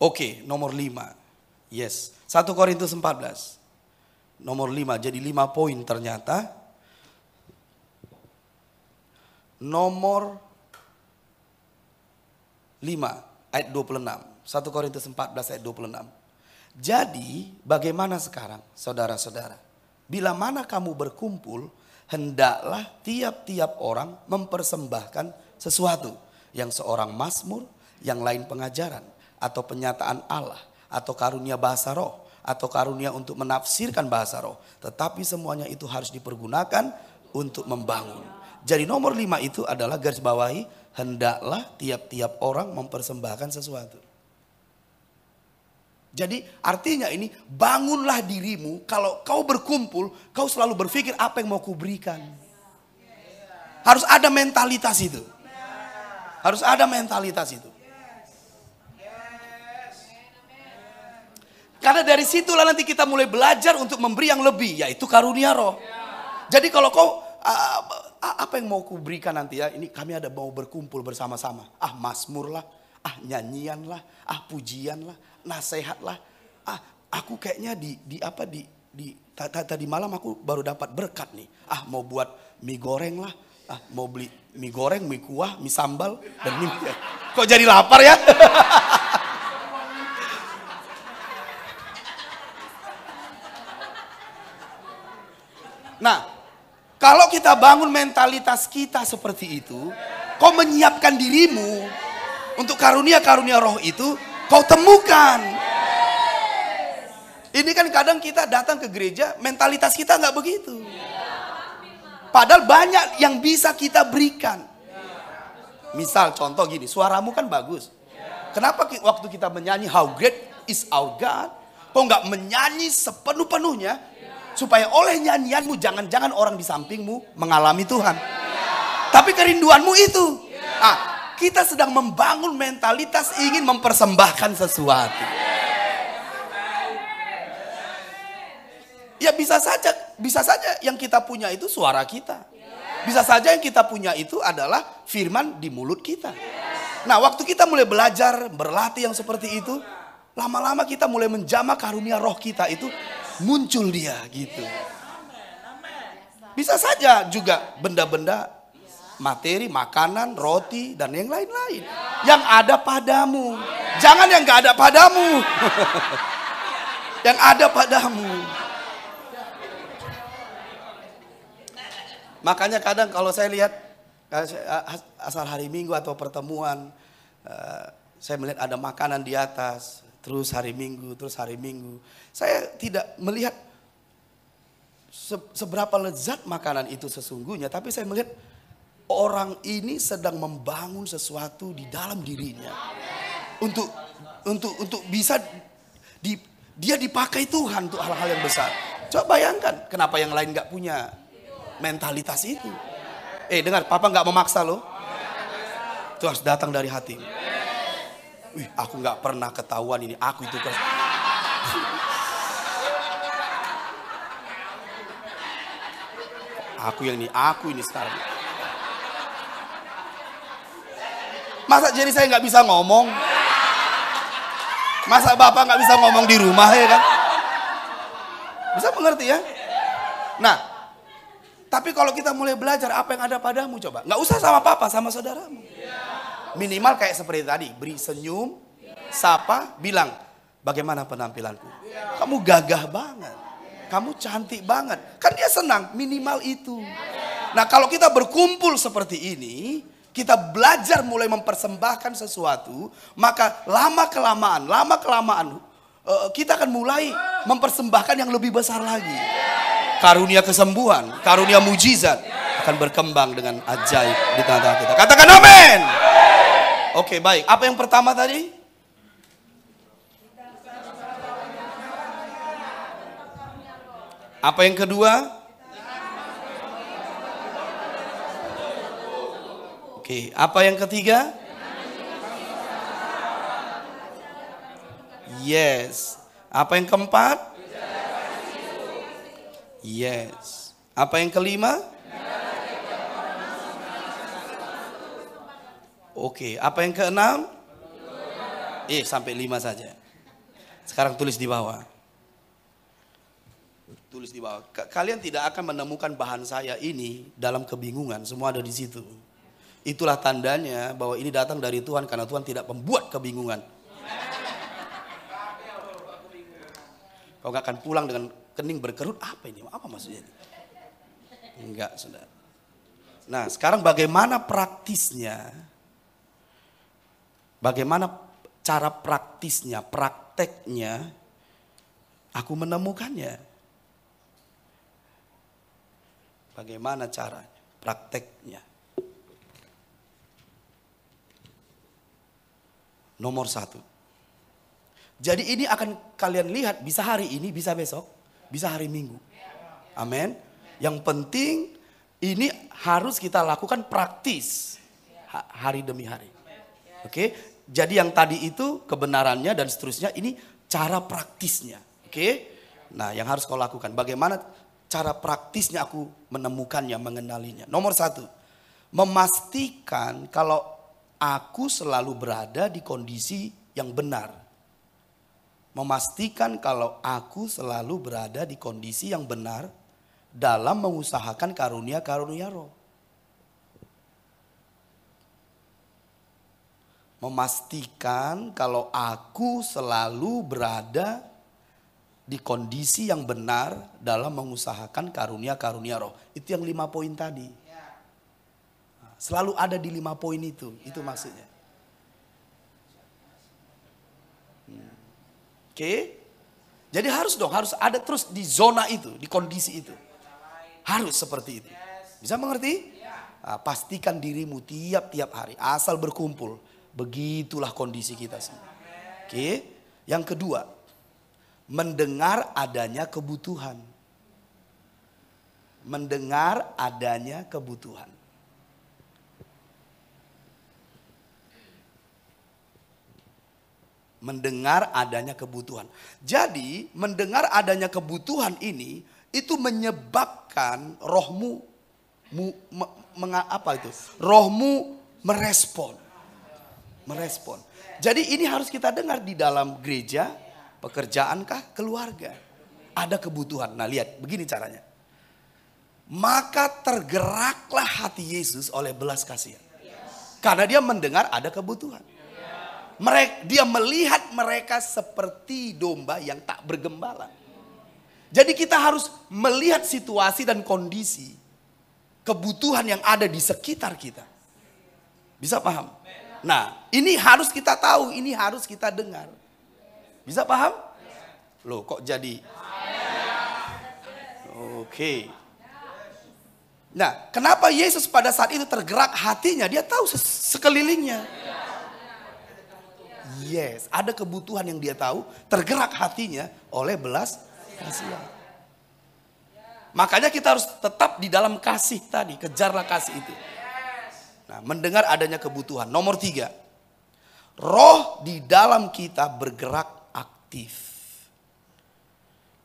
Oke, nomor 5. Yes. 1 Korintus 14. Nomor 5. Jadi 5 poin ternyata. Nomor 5 ayat 26. 1 Korintus 14 ayat 26. Jadi bagaimana sekarang saudara-saudara? Bila mana kamu berkumpul, hendaklah tiap-tiap orang mempersembahkan sesuatu. Yang seorang mazmur, yang lain pengajaran, atau penyataan Allah, atau karunia bahasa roh, atau karunia untuk menafsirkan bahasa roh. Tetapi semuanya itu harus dipergunakan untuk membangun. Jadi nomor 5 itu adalah garis bawahi, hendaklah tiap-tiap orang mempersembahkan sesuatu. Jadi artinya ini, bangunlah dirimu. Kalau kau berkumpul, kau selalu berpikir apa yang mau kuberikan. Harus ada mentalitas itu. Harus ada mentalitas itu. Karena dari situlah nanti kita mulai belajar untuk memberi yang lebih, yaitu karunia roh. Jadi kalau kau, apa yang mau kuberikan nanti ya, ini kami ada mau berkumpul bersama-sama. Mazmur lah, nyanyian lah, pujian lah, nasihat lah. Aku kayaknya tadi malam aku baru dapat berkat nih. Mau buat mie goreng lah, mau beli mie goreng, mie kuah, mie sambal, dan mie. Kok jadi lapar ya? Nah, kalau kita bangun mentalitas kita seperti itu, kau menyiapkan dirimu untuk karunia-karunia roh itu, kau temukan. Ini kan kadang kita datang ke gereja, mentalitas kita nggak begitu. Padahal banyak yang bisa kita berikan. Misal contoh gini, suaramu kan bagus. Kenapa waktu kita menyanyi How Great is Our God, kau nggak menyanyi sepenuh-penuhnya? Supaya oleh nyanyianmu jangan-jangan orang di sampingmu mengalami Tuhan. Tapi kerinduanmu itu. Kita sedang membangun mentalitas ingin mempersembahkan sesuatu. Ya bisa saja yang kita punya itu suara kita. Bisa saja yang kita punya itu adalah firman di mulut kita. Nah, waktu kita mulai belajar, berlatih yang seperti itu, lama-lama kita mulai menjamah karunia roh kita itu muncul dia gitu. Bisa saja juga benda-benda materi, makanan, roti dan yang lain-lain yang ada padamu. Jangan yang gak ada padamu. Yang ada padamu. Makanya kadang kalau saya lihat asal hari Minggu atau pertemuan, saya melihat ada makanan di atas. Terus hari Minggu. Saya tidak melihat seberapa lezat makanan itu sesungguhnya. Tapi saya melihat orang ini sedang membangun sesuatu di dalam dirinya. Untuk bisa dia dipakai Tuhan untuk hal-hal yang besar. Coba bayangkan kenapa yang lain gak punya mentalitas itu. Dengar, Papa gak memaksa loh. Itu harus datang dari hati. Wih, aku gak pernah ketahuan ini. Aku itu aku ini sekarang. Masa jadi saya gak bisa ngomong? Masa Bapak gak bisa ngomong di rumah ya kan? Bisa mengerti ya? Nah, tapi kalau kita mulai belajar apa yang ada padamu coba. Gak usah sama Papa, sama saudaramu. Minimal kayak seperti tadi, beri senyum, sapa, bilang, bagaimana penampilanku? Kamu gagah banget, kamu cantik banget. Kan dia senang, minimal itu. Nah kalau kita berkumpul seperti ini, kita belajar mulai mempersembahkan sesuatu, maka lama-kelamaan, kita akan mulai mempersembahkan yang lebih besar lagi. Karunia kesembuhan, karunia mujizat akan berkembang dengan ajaib di tengah-tengah kita. Katakan amin. Oke, baik. Apa yang pertama tadi? Apa yang kedua? Oke, apa yang ketiga? Yes. Apa yang keempat? Yes. Apa yang kelima? Oke, apa yang keenam? Sampai 5 saja. Sekarang tulis di bawah. Tulis di bawah. Kalian tidak akan menemukan bahan saya ini dalam kebingungan. Semua ada di situ. Itulah tandanya bahwa ini datang dari Tuhan karena Tuhan tidak membuat kebingungan. Kau gak akan pulang dengan kening berkerut. Apa ini? Apa maksudnya? Enggak, saudara. Nah, sekarang bagaimana praktisnya? Bagaimana cara praktisnya, prakteknya, aku menemukannya. Bagaimana caranya, prakteknya. Nomor 1. Jadi ini akan kalian lihat bisa hari ini, bisa besok, bisa hari Minggu. Amin. Yang penting Ini harus kita lakukan praktis hari demi hari. Oke, jadi yang tadi itu kebenarannya dan seterusnya, ini cara praktisnya. Oke, nah yang harus kau lakukan, bagaimana cara praktisnya aku menemukannya, mengenalinya. Nomor 1, memastikan kalau aku selalu berada di kondisi yang benar. Memastikan kalau aku selalu berada di kondisi yang benar dalam mengusahakan karunia-karunia roh. Memastikan kalau aku selalu berada di kondisi yang benar dalam mengusahakan karunia-karunia roh. Itu yang 5 poin tadi. Selalu ada di 5 poin itu maksudnya. Oke. Jadi harus ada terus di zona itu, di kondisi itu. Harus seperti itu. Bisa mengerti? Nah, pastikan dirimu tiap-tiap hari asal berkumpul. Begitulah kondisi kita semua. Oke. Yang kedua, mendengar adanya kebutuhan. Mendengar adanya kebutuhan. Mendengar adanya kebutuhan. Jadi mendengar adanya kebutuhan ini itu menyebabkan rohmu rohmu merespon. Jadi ini harus kita dengar di dalam gereja, pekerjaankah, keluarga. Ada kebutuhan. Nah lihat, begini caranya. Maka tergeraklah hati Yesus oleh belas kasihan. Karena dia mendengar ada kebutuhan. Dia melihat mereka seperti domba yang tak bergembala. Jadi kita harus melihat situasi dan kondisi kebutuhan yang ada di sekitar kita. Bisa paham? Nah, ini harus kita tahu, ini harus kita dengar. Bisa paham? Loh, kok jadi? Oke. Nah, kenapa Yesus pada saat itu tergerak hatinya? Dia tahu sekelilingnya. Yes, ada kebutuhan yang dia tahu, tergerak hatinya oleh belas kasihan. Makanya kita harus tetap di dalam kasih tadi, kejarlah kasih itu. Nah, mendengar adanya kebutuhan. Nomor 3, roh di dalam kita bergerak aktif.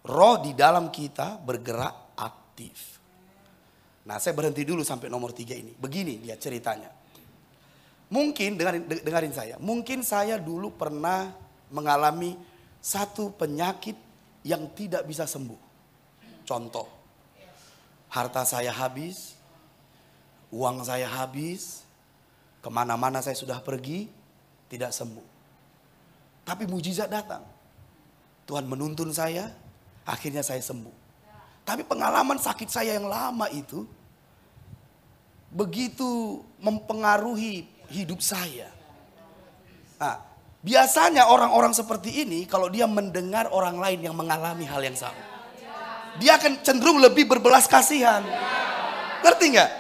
Roh di dalam kita bergerak aktif. Nah, saya berhenti dulu sampai nomor 3 ini. Begini dia ceritanya. Mungkin, dengarin saya. Mungkin saya dulu pernah mengalami satu penyakit yang tidak bisa sembuh. Contoh, harta saya habis, uang saya habis, kemana-mana saya sudah pergi, tidak sembuh. Tapi mujizat datang. Tuhan menuntun saya, akhirnya saya sembuh. Tapi pengalaman sakit saya yang lama itu, begitu mempengaruhi hidup saya. Nah, biasanya orang-orang seperti ini kalau dia mendengar orang lain yang mengalami hal yang sama, dia akan cenderung lebih berbelas kasihan. Ngerti nggak?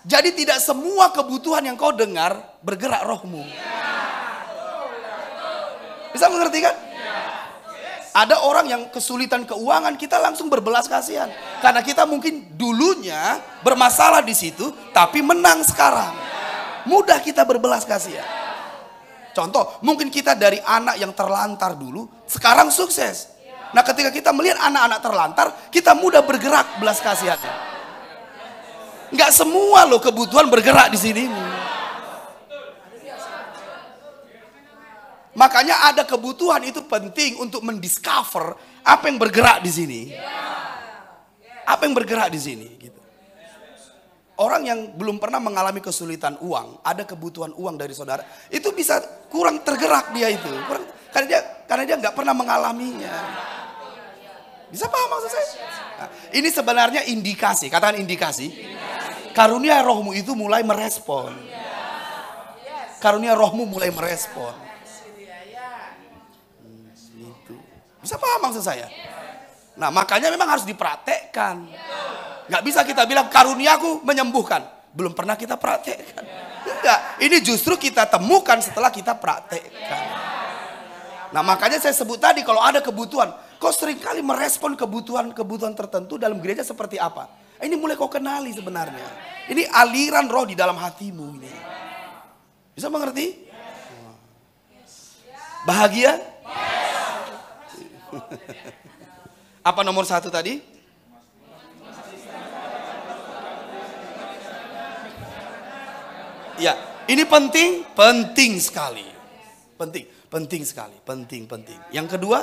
Jadi tidak semua kebutuhan yang kau dengar bergerak rohmu. Bisa mengerti kan? Ada orang yang kesulitan keuangan, kita langsung berbelas kasihan. Karena kita mungkin dulunya bermasalah di situ, tapi menang sekarang. Mudah kita berbelas kasihan. Contoh, mungkin kita dari anak yang terlantar dulu, sekarang sukses. Nah, ketika kita melihat anak-anak terlantar, kita mudah bergerak belas kasihan. Enggak semua loh kebutuhan bergerak di sini. Makanya ada kebutuhan itu penting untuk mendiscover apa yang bergerak di sini. Apa yang bergerak di sini gitu. Orang yang belum pernah mengalami kesulitan uang, ada kebutuhan uang dari saudara, itu bisa kurang tergerak dia itu. Karena dia nggak pernah mengalaminya. Bisa paham maksud saya? Nah, ini sebenarnya indikasi, katakan indikasi. Karunia rohmu itu mulai merespon. Karunia rohmu mulai merespon. Bisa paham maksud saya? Nah, makanya memang harus dipraktekkan. Gak bisa kita bilang karuniaku menyembuhkan. Belum pernah kita praktekkan. Enggak, ini justru kita temukan setelah kita praktekkan. Nah, makanya saya sebut tadi kalau ada kebutuhan, kau seringkali merespon kebutuhan-kebutuhan tertentu dalam gereja seperti apa? Ini mulai kau kenali sebenarnya. Ini aliran roh di dalam hatimu ini. Bisa mengerti? Bahagia? Apa nomor 1 tadi? Ya, ini penting sekali. Penting sekali, penting. Yang kedua,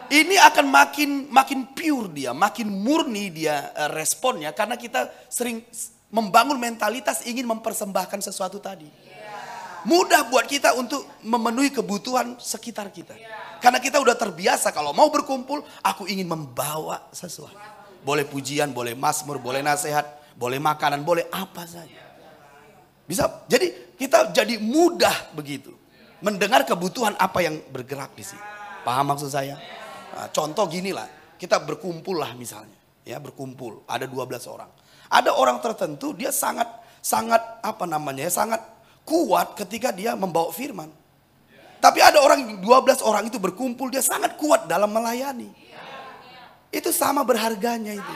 ini akan makin pure dia, makin murni dia responnya karena kita sering membangun mentalitas ingin mempersembahkan sesuatu tadi. Mudah buat kita untuk memenuhi kebutuhan sekitar kita. Karena kita udah terbiasa kalau mau berkumpul, aku ingin membawa sesuatu. Boleh pujian, boleh mazmur, boleh nasihat, boleh makanan, boleh apa saja. Bisa, jadi kita jadi mudah begitu. Mendengar kebutuhan apa yang bergerak di sini. Paham maksud saya? Nah, contoh gini lah, kita berkumpul lah misalnya. Ya, berkumpul, ada 12 orang. Ada orang tertentu dia sangat kuat ketika dia membawa firman. Tapi ada orang 12 orang itu berkumpul, dia sangat kuat dalam melayani. Itu sama berharganya itu.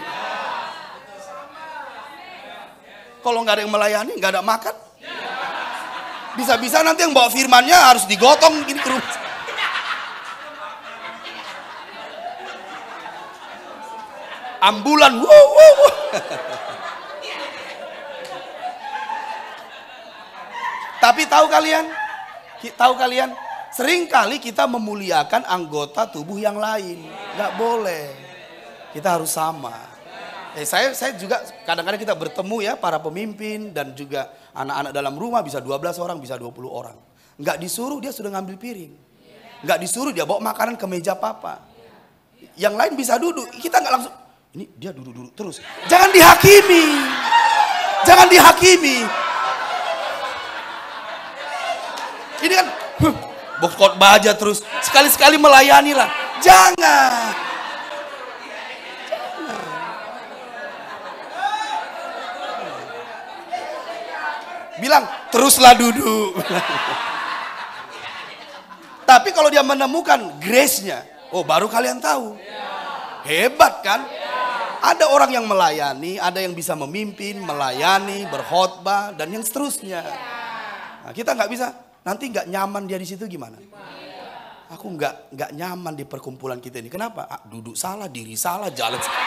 Kalau nggak ada yang melayani, nggak ada makan. Bisa-bisa nanti yang bawa firmannya harus digotong gini ke rumah. Ambulan, wow. Tapi tahu kalian, seringkali kita memuliakan anggota tubuh yang lain. Nggak boleh. Kita harus sama. Saya juga kadang-kadang kita bertemu ya para pemimpin dan juga anak-anak dalam rumah bisa 12 orang, bisa 20 orang. Nggak disuruh dia sudah ngambil piring. Nggak disuruh dia bawa makanan ke meja papa. Yang lain bisa duduk, kita nggak langsung. Ini dia duduk terus. Jangan dihakimi. Ini kan box khotbah aja terus. Sekali-sekali melayani lah. Jangan. Bilang teruslah duduk. Tapi kalau dia menemukan grace-nya, oh baru kalian tahu. Hebat kan? Ada orang yang melayani, ada yang bisa memimpin, melayani, berkhotbah dan yang seterusnya. Nah, kita nggak bisa. Nanti nggak nyaman dia di situ gimana? Aku nggak nyaman di perkumpulan kita ini. Kenapa? Duduk salah, diri salah, jalan salah.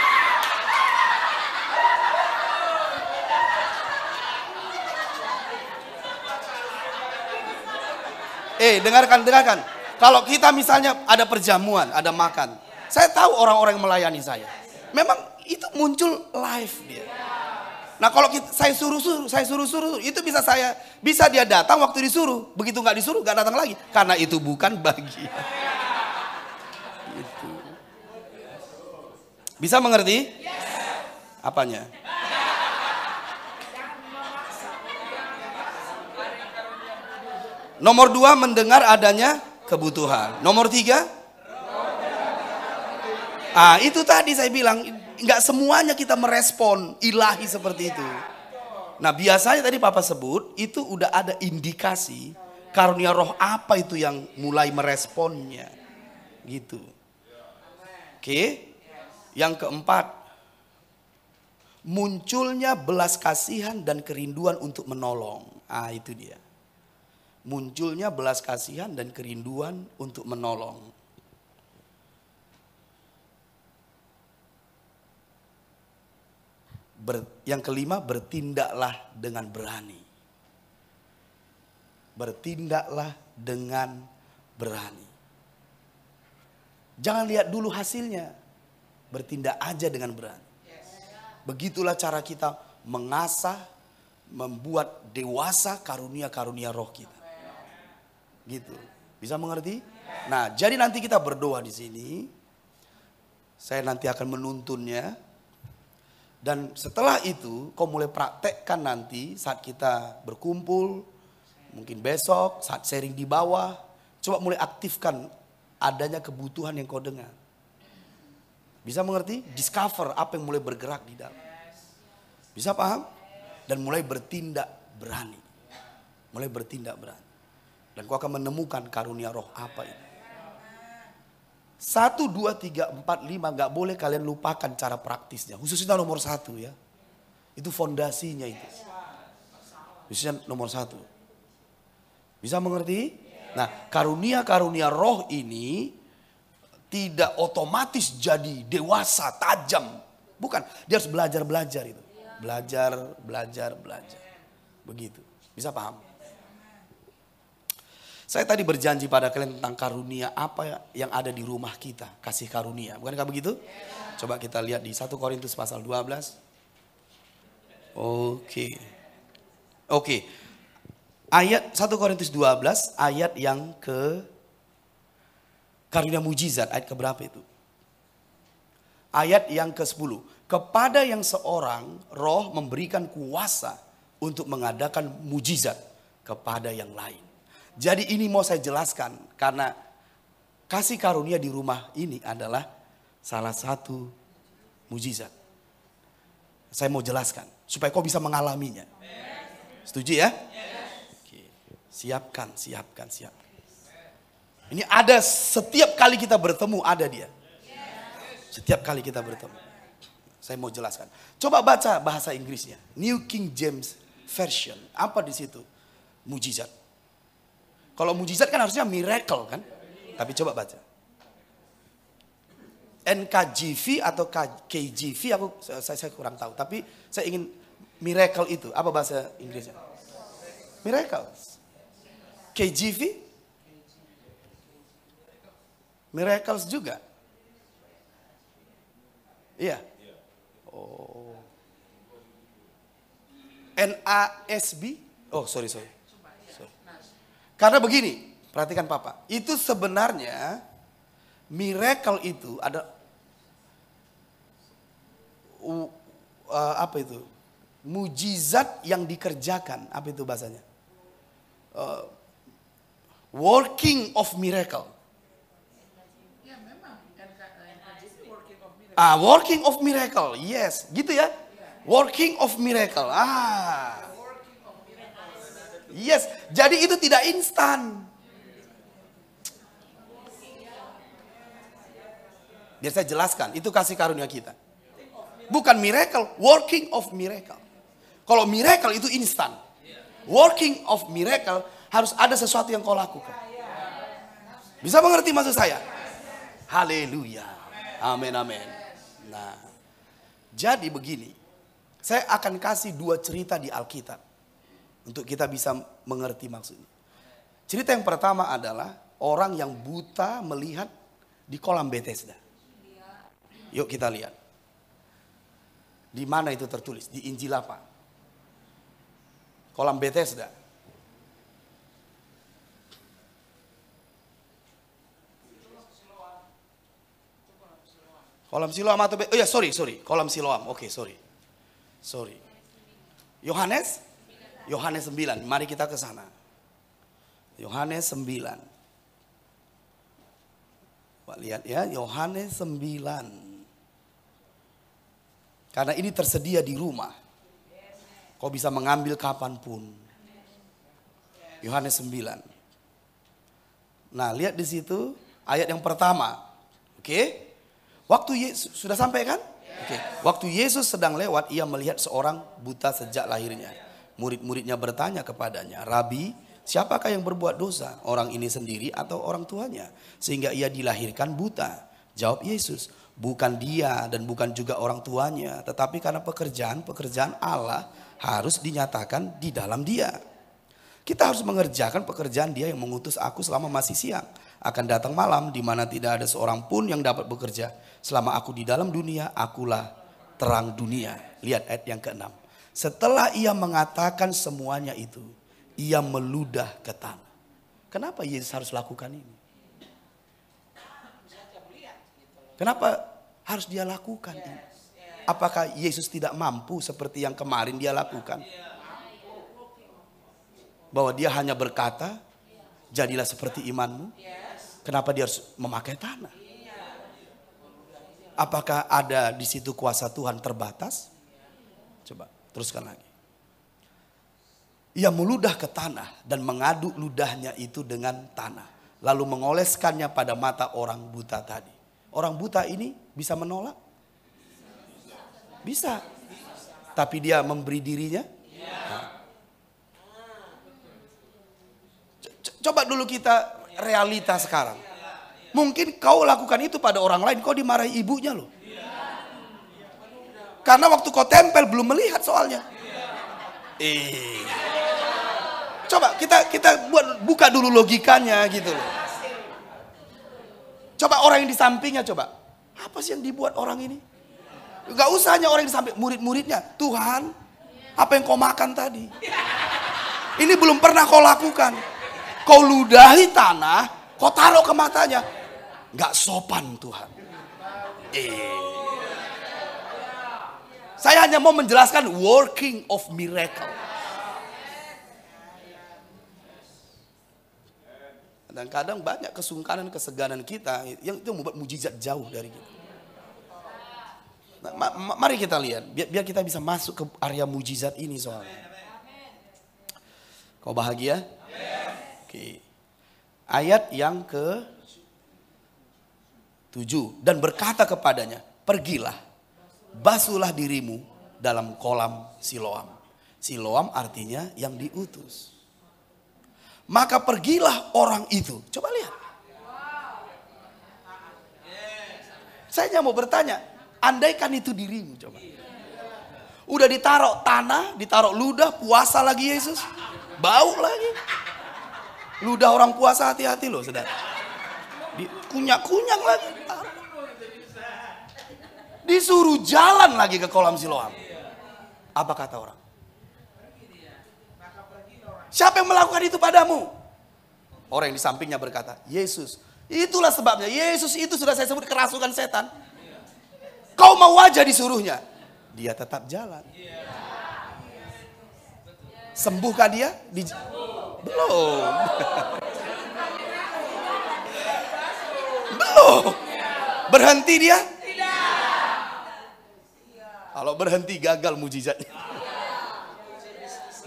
Dengarkan. Kalau kita misalnya ada perjamuan, ada makan. Saya tahu orang-orang yang melayani saya. Memang itu muncul live dia. Nah kalau saya suruh, itu bisa dia datang waktu disuruh. Begitu nggak disuruh, nggak datang lagi. Karena itu bukan bagian. Gitu. Bisa mengerti? Apanya? Nomor 2, mendengar adanya kebutuhan. Nomor 3, itu tadi saya bilang, nggak semuanya kita merespon ilahi seperti itu. Nah biasanya tadi Papa sebut, itu udah ada indikasi karunia roh apa itu yang mulai meresponnya. Gitu. Oke. Yang keempat, munculnya belas kasihan dan kerinduan untuk menolong. Itu dia. Munculnya belas kasihan dan kerinduan untuk menolong. Yang kelima, bertindaklah dengan berani. Bertindaklah dengan berani. Jangan lihat dulu hasilnya. Bertindak aja dengan berani. Begitulah cara kita mengasah, membuat dewasa karunia-karunia roh kita. Gitu. Bisa mengerti? Nah, jadi nanti kita berdoa di sini. Saya nanti akan menuntunnya. Dan setelah itu, kau mulai praktekkan nanti saat kita berkumpul. Mungkin besok, saat sharing di bawah. Coba mulai aktifkan adanya kebutuhan yang kau dengar. Bisa mengerti? Discover apa yang mulai bergerak di dalam. Bisa paham? Dan mulai bertindak berani. Mulai bertindak berani. Dan kau akan menemukan karunia roh apa itu. 1, 2, 3, 4, 5 nggak boleh kalian lupakan cara praktisnya. Khususnya nomor 1 ya. Itu fondasinya itu. Khususnya nomor 1. Bisa mengerti? Nah, karunia-karunia roh ini tidak otomatis jadi dewasa, tajam. Bukan, dia harus belajar itu. Belajar. Begitu. Bisa paham? Saya tadi berjanji pada kalian tentang karunia apa yang ada di rumah kita. Kasih karunia. Bukankah begitu? Coba kita lihat di 1 Korintus pasal 12. Oke. Ayat 1 Korintus 12 ayat yang ke karunia mujizat. Ayat keberapa itu? Ayat yang ke-10. Kepada yang seorang roh memberikan kuasa untuk mengadakan mujizat kepada yang lain. Jadi ini mau saya jelaskan karena kasih karunia di rumah ini adalah salah satu mujizat. Saya mau jelaskan supaya kau bisa mengalaminya. Setuju ya? Oke. Siapkan. Ini ada setiap kali kita bertemu ada dia. Setiap kali kita bertemu. Saya mau jelaskan. Coba baca bahasa Inggrisnya. New King James Version. Apa di situ? Mujizat. Kalau mujizat kan harusnya miracle kan? Tapi coba baca. NKJV atau KJV saya kurang tahu. Tapi saya ingin miracle itu. Apa bahasa Inggrisnya? Miracles. KJV? Miracles juga. Iya. Oh. NASB? Oh sorry. Karena begini, perhatikan Papa. Itu sebenarnya miracle itu ada apa itu? Mujizat yang dikerjakan. Apa itu bahasanya? Working of miracle. Working of miracle. Yes, gitu ya. Working of miracle. Yes, jadi itu tidak instan. Biar saya jelaskan, itu kasih karunia kita. Bukan miracle, working of miracle. Kalau miracle itu instan. Working of miracle harus ada sesuatu yang kau lakukan. Bisa mengerti maksud saya? Haleluya. Amin. Nah, jadi begini. Saya akan kasih 2 cerita di Alkitab. Untuk kita bisa mengerti maksudnya. Cerita yang pertama adalah orang yang buta melihat di kolam Bethesda. Yuk kita lihat. Di mana itu tertulis? Di Injil apa? Kolam Bethesda. Kolam Siloam atau Kolam Siloam. Oke, sorry. Yohanes 9, mari kita ke sana. Yohanes 9. Pak lihat ya, Yohanes 9. Karena ini tersedia di rumah. Kau bisa mengambil kapanpun. Yohanes 9. Nah, lihat di situ ayat yang pertama. Oke? Waktu Yesus sudah sampai kan? Oke. Waktu Yesus sedang lewat, ia melihat seorang buta sejak lahirnya. Murid-muridnya bertanya kepadanya, Rabi, siapakah yang berbuat dosa? Orang ini sendiri atau orang tuanya? Sehingga ia dilahirkan buta. Jawab Yesus, bukan dia dan bukan juga orang tuanya. Tetapi karena pekerjaan Allah harus dinyatakan di dalam dia. Kita harus mengerjakan pekerjaan dia yang mengutus aku selama masih siang. Akan datang malam di mana tidak ada seorang pun yang dapat bekerja. Selama aku di dalam dunia, akulah terang dunia. Lihat ayat yang ke-6. Setelah ia mengatakan semuanya itu, ia meludah ke tanah. Kenapa Yesus harus lakukan ini? Kenapa harus dia lakukan ini? Apakah Yesus tidak mampu seperti yang kemarin dia lakukan? Bahwa dia hanya berkata, jadilah seperti imanmu. Kenapa dia harus memakai tanah? Apakah ada di situ kuasa Tuhan terbatas? Coba. Teruskan lagi. Ia meludah ke tanah dan mengaduk ludahnya itu dengan tanah. lalu mengoleskannya pada mata orang buta tadi. Orang buta ini bisa menolak? Bisa. Tapi dia memberi dirinya? Nah. Coba dulu kita realita sekarang. Mungkin kau lakukan itu pada orang lain, kau dimarahi ibunya loh. Karena waktu kau tempel belum melihat soalnya. Coba kita buka dulu logikanya gitu loh. Coba orang yang di sampingnya coba. Apa sih yang dibuat orang ini? Gak usah hanya orang yang di samping, murid-muridnya. Tuhan, apa yang kau makan tadi? Ini belum pernah kau lakukan. Kau ludahi tanah, kau taruh ke matanya. Gak sopan Tuhan. Saya hanya mau menjelaskan working of miracle. Dan kadang banyak kesungkanan, keseganan kita yang itu membuat mujizat jauh dari kita. Nah, mari kita lihat, biar kita bisa masuk ke area mujizat ini soalnya. Kau bahagia? Oke. Ayat yang ke-7. Dan berkata kepadanya, pergilah, basuhlah dirimu dalam kolam Siloam. Siloam artinya yang diutus. Maka pergilah orang itu. Coba lihat. Saya hanya mau bertanya, andaikan itu dirimu coba. Udah ditaruh tanah, ditaruh ludah, puasa lagi Yesus. Bau lagi. Ludah orang puasa hati-hati loh saudara. Kunyak-kunyak lagi. Disuruh jalan lagi ke kolam Siloam. Apa kata orang? Siapa yang melakukan itu padamu? Orang yang di sampingnya berkata, Yesus. Itulah sebabnya. Yesus itu sudah saya sebut kerasukan setan. Kau mau aja disuruhnya. Dia tetap jalan. Sembuhkah dia? Belum. Belum. Berhenti dia? Kalau berhenti gagal mujizatnya.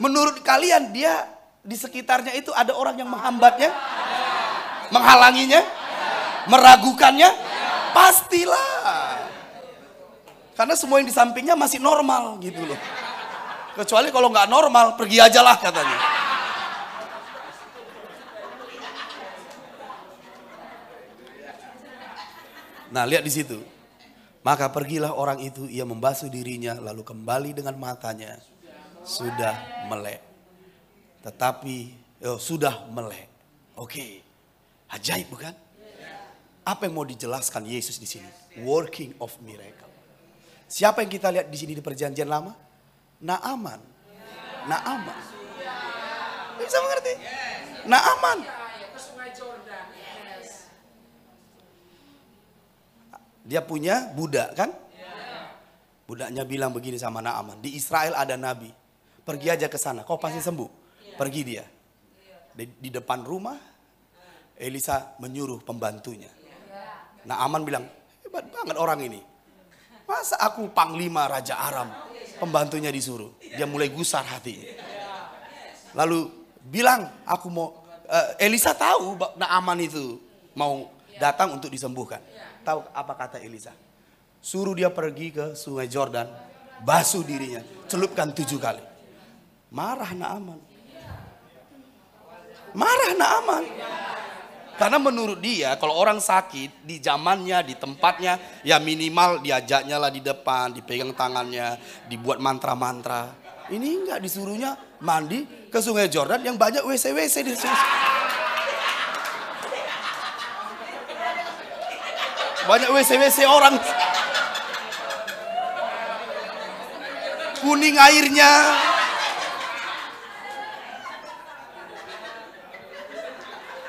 Menurut kalian dia di sekitarnya itu ada orang yang menghambatnya? Menghalanginya? Meragukannya? Pastilah. Karena semua yang di sampingnya masih normal gitu loh. Kecuali kalau nggak normal, pergi aja lah katanya. Nah, lihat di situ. Maka pergilah orang itu, ia membasuh dirinya, lalu kembali dengan matanya. Sudah melek. Tetapi, sudah melek. Oke. Ajaib bukan? Apa yang mau dijelaskan Yesus di sini? Working of miracle. Siapa yang kita lihat di sini di perjanjian lama? Naaman. Naaman. Bisa mengerti? Naaman. Dia punya budak kan? Budaknya bilang begini sama Naaman. Di Israel ada nabi. Pergi aja ke sana. Kau pasti sembuh. Pergi dia. Di depan rumah. Elisa menyuruh pembantunya. Naaman bilang, hebat banget orang ini. Masa aku panglima Raja Aram. Pembantunya disuruh. Dia mulai gusar hatinya. Lalu bilang, aku mau. Elisa tahu Naaman itu mau datang untuk disembuhkan. Tahu apa kata Elisa? Suruh dia pergi ke sungai Jordan. Basuh dirinya. Celupkan 7 kali. Marah Naaman. Marah Naaman. Karena menurut dia kalau orang sakit di zamannya, di tempatnya, ya minimal diajaknya lah di depan, dipegang tangannya, dibuat mantra-mantra. Ini enggak, disuruhnya mandi ke sungai Jordan yang banyak WC-WC di situ. Banyak WC-WC orang. Kuning airnya.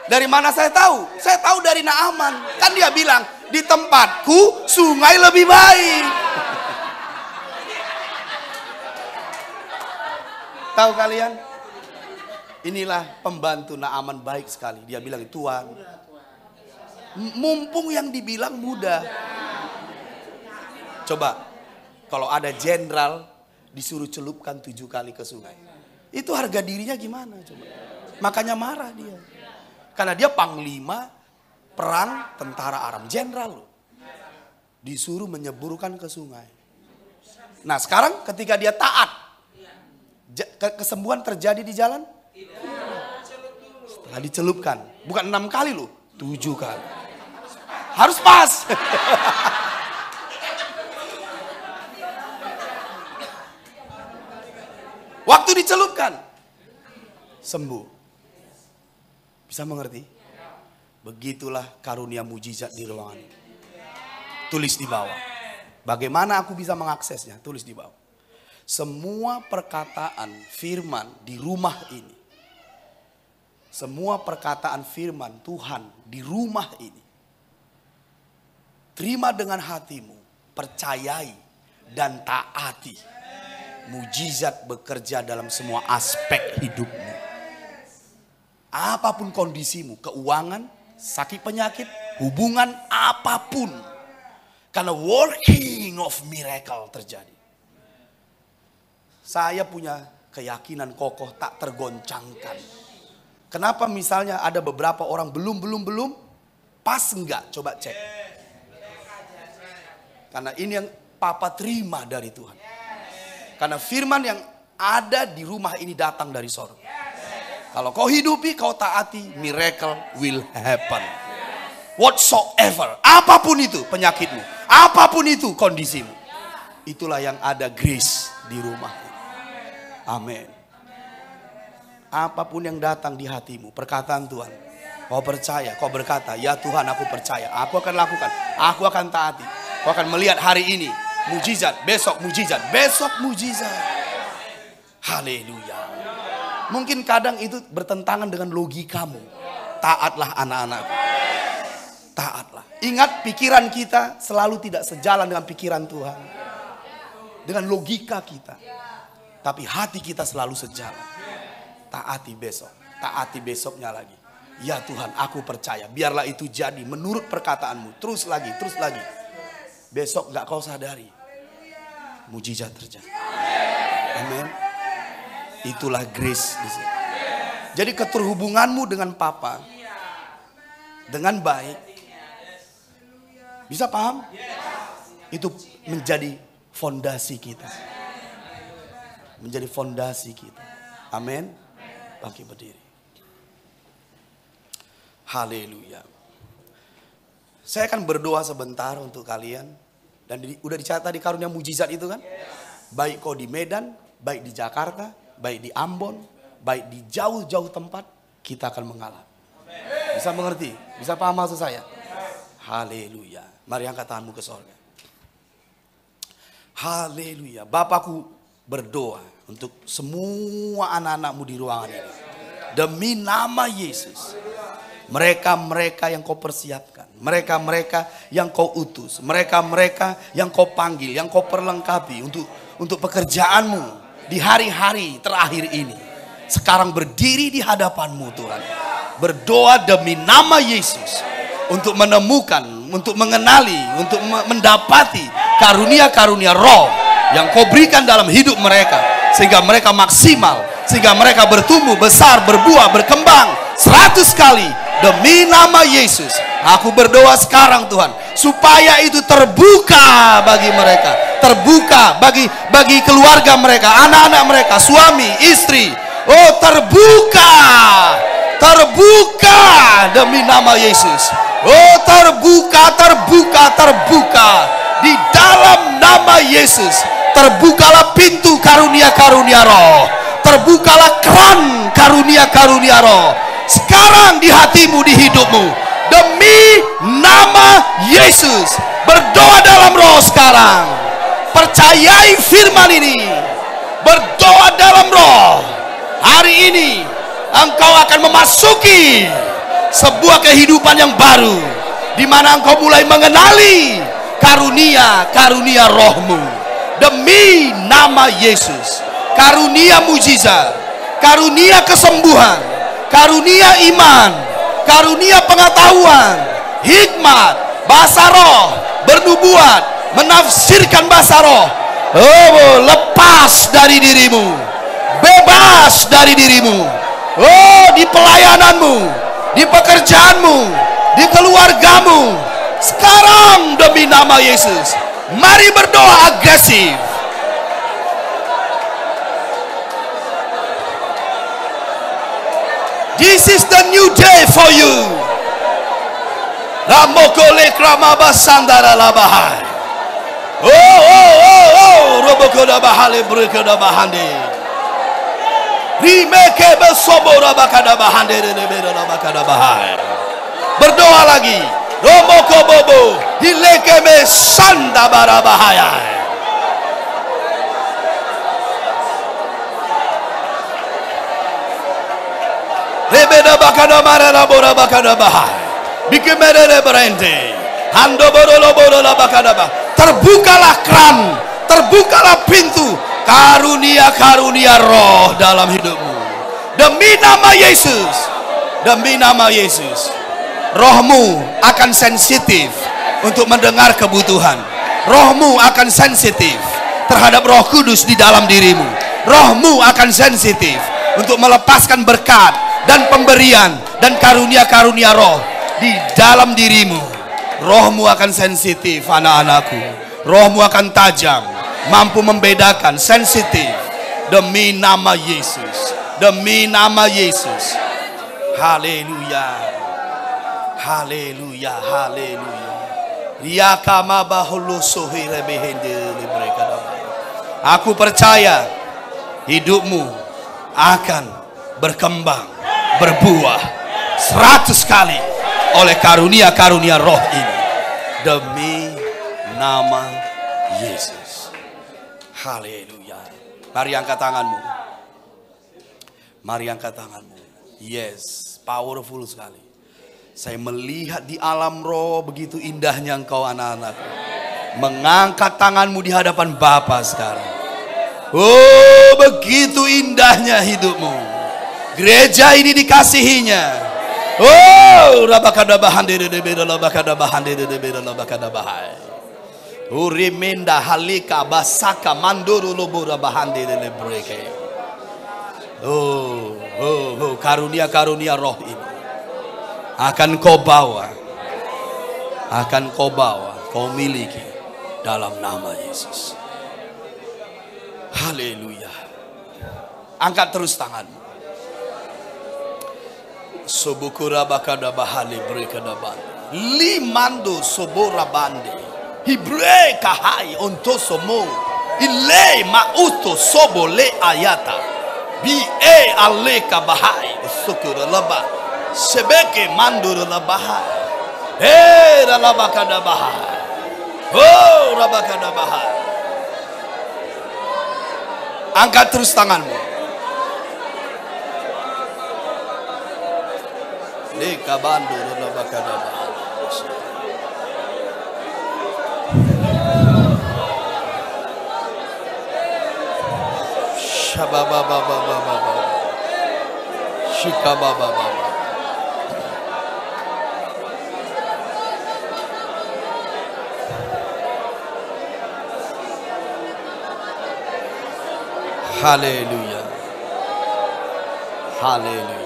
Dari mana saya tahu? Saya tahu dari Naaman. Kan dia bilang, di tempatku sungai lebih baik. Tahu kalian? Inilah pembantu Naaman baik sekali. Dia bilang, Tuhan, mumpung yang dibilang mudah. Coba, kalau ada jenderal disuruh celupkan 7 kali ke sungai. Itu harga dirinya gimana coba? Makanya marah dia. Karena dia panglima perang tentara Aram, jenderal loh. Disuruh menyeburkan ke sungai. Nah sekarang ketika dia taat, kesembuhan terjadi di jalan? Setelah dicelupkan, bukan 6 kali loh, 7 kali. Harus pas. Waktu dicelupkan, sembuh. Bisa mengerti? Begitulah karunia mujizat di ruangan ini. Tulis di bawah. Bagaimana aku bisa mengaksesnya? Tulis di bawah. Semua perkataan firman di rumah ini. Semua perkataan firman Tuhan di rumah ini. Terima dengan hatimu, percayai dan taati. Mujizat bekerja dalam semua aspek hidupmu. Apapun kondisimu, keuangan, sakit penyakit, hubungan apapun. Karena working of miracle terjadi. Saya punya keyakinan kokoh tak tergoncangkan. Kenapa misalnya ada beberapa orang belum, pas enggak? Coba cek. Karena ini yang Papa terima dari Tuhan. Karena firman yang ada di rumah ini datang dari sorga. Kalau kau hidupi, kau taati, miracle will happen. Whatsoever, apapun itu penyakitmu, apapun itu kondisimu, itulah yang ada grace di rumah. Amin. Apapun yang datang di hatimu, perkataan Tuhan, kau percaya, kau berkata, ya Tuhan aku percaya, aku akan lakukan, aku akan taati. Kau akan melihat hari ini mujizat, besok mujizat, besok mujizat. Haleluya. Mungkin kadang itu bertentangan dengan logikamu. Taatlah anak-anakku. Taatlah. Ingat pikiran kita selalu tidak sejalan dengan pikiran Tuhan. Dengan logika kita. Tapi hati kita selalu sejalan. Taati besok. Taati besoknya lagi. Ya Tuhan aku percaya. Biarlah itu jadi menurut perkataanmu. Terus lagi, terus lagi. Besok gak kau sadari. Mujizat terjadi. Amin. Itulah grace di sini. Jadi keterhubunganmu dengan Papa. Dengan baik. Bisa paham? Itu menjadi fondasi kita. Menjadi fondasi kita. Amin. Bangkit berdiri. Haleluya. Saya akan berdoa sebentar untuk kalian. Dan udah dicatat di karunia mujizat itu kan? Baik kau di Medan, baik di Jakarta, baik di Ambon, baik di jauh-jauh tempat, kita akan mengalami. Bisa mengerti? Bisa paham maksud saya? Haleluya. Mari angkat tanganmu ke sorga. Haleluya. Bapakku berdoa untuk semua anak-anakmu di ruangan ini. Demi nama Yesus. Mereka-mereka yang kau persiapkan. Mereka-mereka yang kau utus. Mereka-mereka yang kau panggil. Yang kau perlengkapi untuk pekerjaanmu di hari-hari terakhir ini. Sekarang berdiri di hadapanmu Tuhan. Berdoa demi nama Yesus. Untuk menemukan, untuk mengenali, untuk mendapati karunia-karunia roh yang kau berikan dalam hidup mereka. Sehingga mereka maksimal. Sehingga mereka bertumbuh, besar, berbuah, berkembang 100 kali. Demi nama Yesus. Aku berdoa sekarang Tuhan. Supaya itu terbuka bagi mereka. Terbuka bagi keluarga mereka. Anak-anak mereka. Suami, istri. Oh terbuka. Terbuka. Demi nama Yesus. Oh terbuka, terbuka, terbuka. Di dalam nama Yesus. Terbukalah pintu karunia-karunia roh. Terbukalah keran karunia-karunia roh. Sekarang di hatimu, di hidupmu. Demi nama Yesus. Berdoa dalam roh sekarang. Percayai firman ini. Berdoa dalam roh. Hari ini engkau akan memasuki sebuah kehidupan yang baru, di mana engkau mulai mengenali karunia-karunia rohmu. Demi nama Yesus. Karunia mujizat, karunia kesembuhan, karunia iman, karunia pengetahuan, hikmat, bahasa roh, bernubuat, menafsirkan bahasa roh. Oh, lepas dari dirimu, bebas dari dirimu. Oh, di pelayananmu. di pekerjaanmu, di keluargamu. Sekarang demi nama Yesus, mari berdoa agresif. This is the new day for you. Ramokole kramaba sandara labahai. Robokoda bahale brekoda bahande. Rimeke besobora bakada bahande rebeda bakada bahai. Berdoa lagi. Romoko bobo hilekeme sanda barabahaya. Rebeda bakada marana bora bakada bahai. Bikemere berende. Hando borolo borola bakada bah. Terbukalah keran, terbukalah pintu karunia-karunia roh dalam hidupmu. Demi nama Yesus, demi nama Yesus, rohmu akan sensitif untuk mendengar kebutuhan. Rohmu akan sensitif terhadap Roh Kudus di dalam dirimu. Rohmu akan sensitif untuk melepaskan berkat dan pemberian dan karunia-karunia roh di dalam dirimu. Rohmu akan sensitif, anak-anakku. Rohmu akan tajam, mampu membedakan, sensitif. Demi nama Yesus, demi nama Yesus. Haleluya, haleluya, haleluya. Aku percaya hidupmu akan berkembang, berbuah 100 kali oleh karunia-karunia roh ini. Demi nama Yesus. Haleluya. Mari angkat tanganmu. Mari angkat tanganmu. Yes, powerful sekali. Saya melihat di alam roh begitu indahnya engkau anak-anakku. Mengangkat tanganmu di hadapan Bapa sekarang. Oh, begitu indahnya hidupmu. Gereja ini dikasihinya. Oh, rabakada bahandere de bedala bakada bahandere de bedala bakada bahai. Urimenda halika basaka manduru lobura bahandere de breke. Oh, karunia-karunia roh ini akan kau bawa, akan kau bawa, kau miliki dalam nama Yesus. Haleluya. Angkat terus tanganmu. Sobukura bakada bahali brekada bande. Limando sobora bande. Hibre kahai onto somo. Ile mauto sobo le ayata. Bi aleka bahai. Sukura laba. Sebeke mandura la bahai. Rabakada bahai. Oh, rabakada bahai. Angkat terus tanganmu. Leka bando la bakada bahai. Shababa baba baba. Shikaba baba. Haleluya. Haleluya.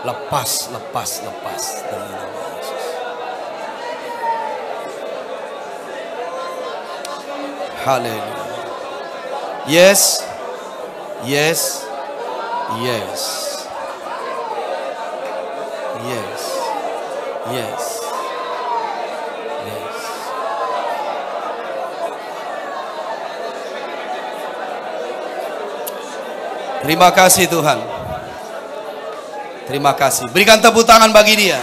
Lepas demi nama Yesus. Haleluya. Yes. Yes. Yes. Yes. Yes. Yes. Terima kasih Tuhan. Terima kasih. Berikan tepuk tangan bagi dia.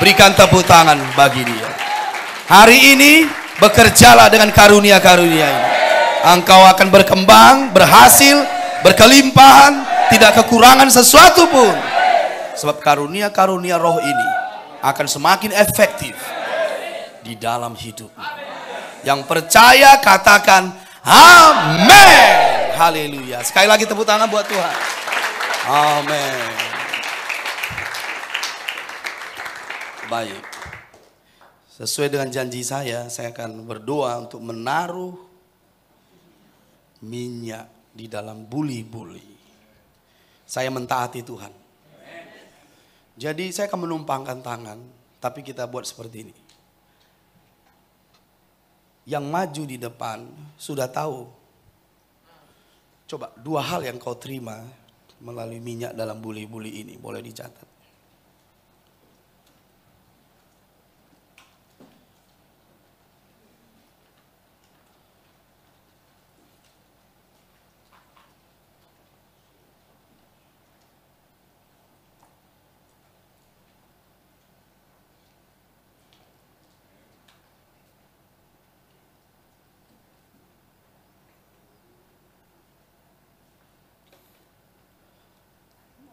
Berikan tepuk tangan bagi dia. Hari ini bekerjalah dengan karunia-karunia ini. Engkau akan berkembang, berhasil, berkelimpahan, tidak kekurangan sesuatu pun. Sebab karunia-karunia roh ini akan semakin efektif di dalam hidupmu. Yang percaya katakan amin. Haleluya. Sekali lagi tepuk tangan buat Tuhan. Amin. Baik. Sesuai dengan janji saya akan berdoa untuk menaruh minyak di dalam buli-buli. Saya mentaati Tuhan. Jadi saya akan menumpangkan tangan, tapi kita buat seperti ini. Yang maju di depan sudah tahu. Coba 2 hal yang kau terima melalui minyak dalam buli-buli ini, boleh dicatat.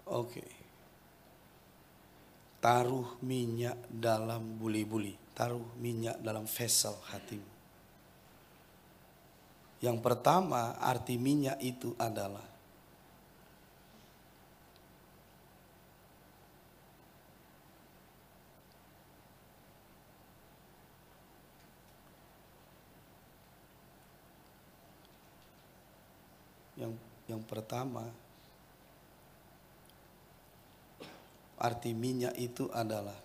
Oke. Taruh minyak dalam buli-buli. Taruh minyak dalam vessel hatimu. Yang pertama, arti minyak itu adalah yang pertama, arti minyak itu adalah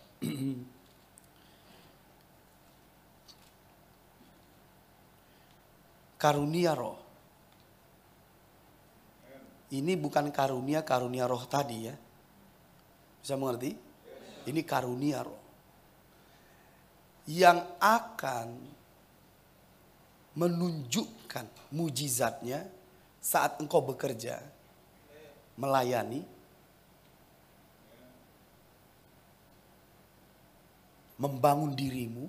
karunia roh. Ini bukan karunia roh tadi ya. Bisa mengerti? Ini karunia roh. Yang akan menunjukkan mujizatnya saat engkau bekerja, melayani, membangun dirimu.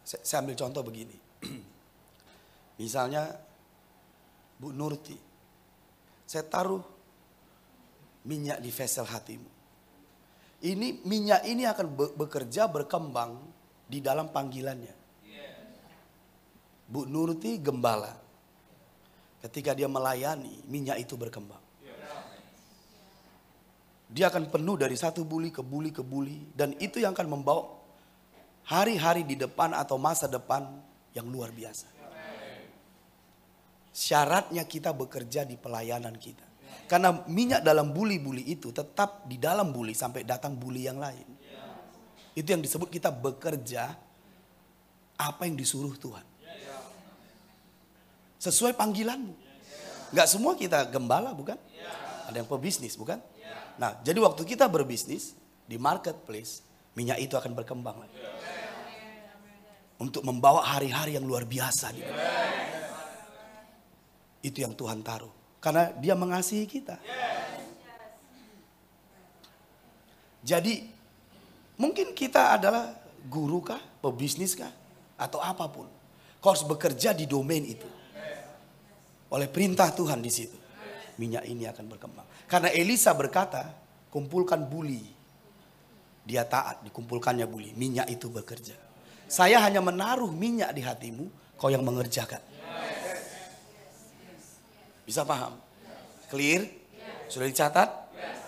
Saya ambil contoh begini. Misalnya Bu Nurti, saya taruh minyak di vessel hatimu. Ini minyak ini akan bekerja, berkembang di dalam panggilannya. Bu Nurti gembala. Ketika dia melayani, minyak itu berkembang. Dia akan penuh dari satu buli ke buli ke buli. Dan itu yang akan membawa hari-hari di depan atau masa depan yang luar biasa. Syaratnya kita bekerja di pelayanan kita. Karena minyak dalam buli-buli itu tetap di dalam buli sampai datang buli yang lain. Itu yang disebut kita bekerja apa yang disuruh Tuhan. Sesuai panggilanmu. Gak semua kita gembala bukan? Ada yang pebisnis bukan? Nah, jadi waktu kita berbisnis di marketplace, minyak itu akan berkembang lagi. Untuk membawa hari-hari yang luar biasa. Itu yang Tuhan taruh. Karena dia mengasihi kita. Jadi, mungkin kita adalah guru kah, pebisnis kah, atau apapun. Kau harus bekerja di domain itu. Oleh perintah Tuhan di situ. Minyak ini akan berkembang. Karena Elisa berkata, kumpulkan buli. Dia taat, dikumpulkannya buli. Minyak itu bekerja. Saya hanya menaruh minyak di hatimu, kau yang mengerjakan. Bisa paham? Clear? Sudah dicatat?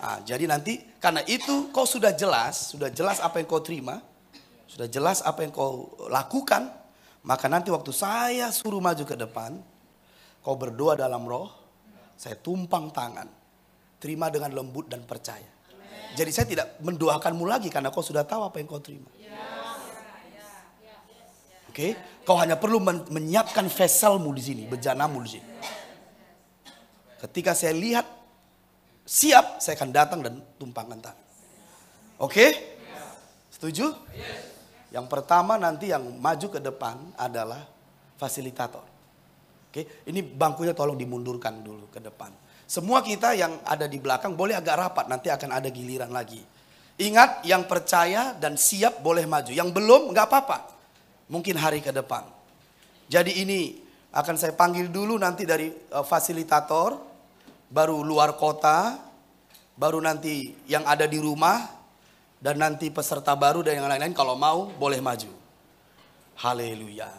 Nah, jadi nanti, karena itu kau sudah jelas apa yang kau terima, sudah jelas apa yang kau lakukan, maka nanti waktu saya suruh maju ke depan, kau berdoa dalam roh, saya tumpang tangan. Terima dengan lembut dan percaya. Jadi saya tidak mendoakanmu lagi karena kau sudah tahu apa yang kau terima. Oke, kau hanya perlu menyiapkan vesselmu di sini, bejanamu di sini. Ketika saya lihat siap, saya akan datang dan tumpangkan tangan. Oke? Setuju? Yang pertama nanti yang maju ke depan adalah fasilitator. Oke, ini bangkunya tolong dimundurkan dulu ke depan. Semua kita yang ada di belakang boleh agak rapat, nanti akan ada giliran lagi. Ingat, yang percaya dan siap boleh maju. Yang belum nggak apa-apa. Mungkin hari ke depan. Jadi ini akan saya panggil dulu nanti dari fasilitator, baru luar kota, baru nanti yang ada di rumah, dan nanti peserta baru dan yang lain-lain kalau mau boleh maju. Haleluya.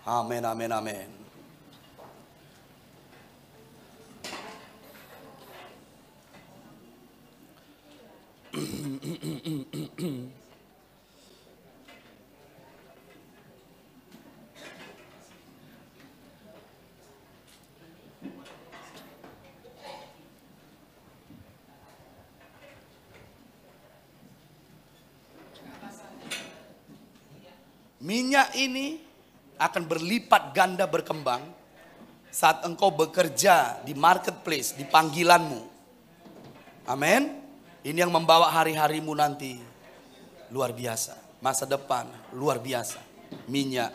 Amin, amin, amin. Minyak ini akan berlipat ganda berkembang saat engkau bekerja di marketplace, di panggilanmu. Amin. Ini yang membawa hari-harimu nanti luar biasa. Masa depan luar biasa. Minyak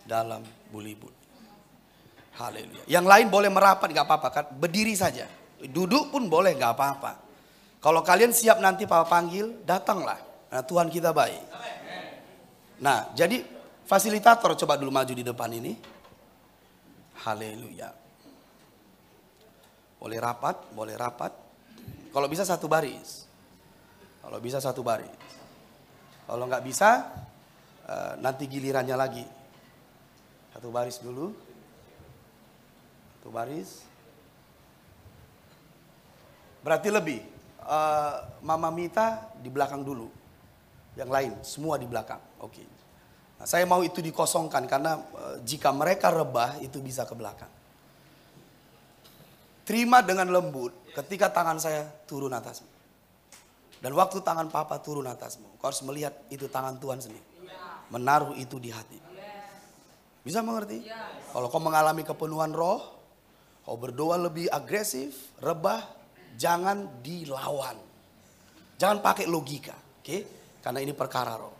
dalam buli-buli. Haleluya. Yang lain boleh merapat gak apa-apa kan? Berdiri saja. Duduk pun boleh gak apa-apa. Kalau kalian siap nanti Papa panggil, datanglah. Nah, Tuhan kita baik. Nah, jadi fasilitator coba dulu maju di depan ini. Haleluya. Boleh rapat, boleh rapat. Kalau bisa satu baris. Kalau bisa satu baris. Kalau nggak bisa, nanti gilirannya lagi. Satu baris dulu. Satu baris. Berarti lebih. Mama Mita di belakang dulu. Yang lain semua di belakang. Oke. Nah, saya mau itu dikosongkan karena jika mereka rebah itu bisa ke belakang. Terima dengan lembut ketika tangan saya turun atasmu. Dan waktu tangan Papa turun atasmu, kau harus melihat itu tangan Tuhan sendiri. Menaruh itu di hati. Bisa mengerti? Kalau kau mengalami kepenuhan roh, kau berdoa lebih agresif, rebah, jangan dilawan. Jangan pakai logika, oke? Karena ini perkara roh.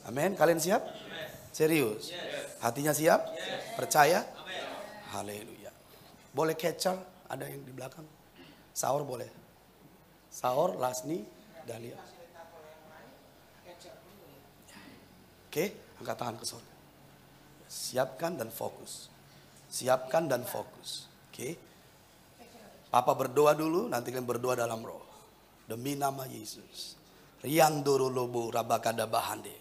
Amin. Kalian siap? Serius? Hatinya siap? Percaya? Haleluya. Boleh catcher? Ada yang di belakang? Saur boleh? Saur, Lasni, Dahlia. Oke, angkat tangan ke surga. Siapkan dan fokus. Siapkan dan fokus. Oke. Papa berdoa dulu, nanti kalian berdoa dalam roh. Demi nama Yesus. Riandoro lobo rabakada bahande.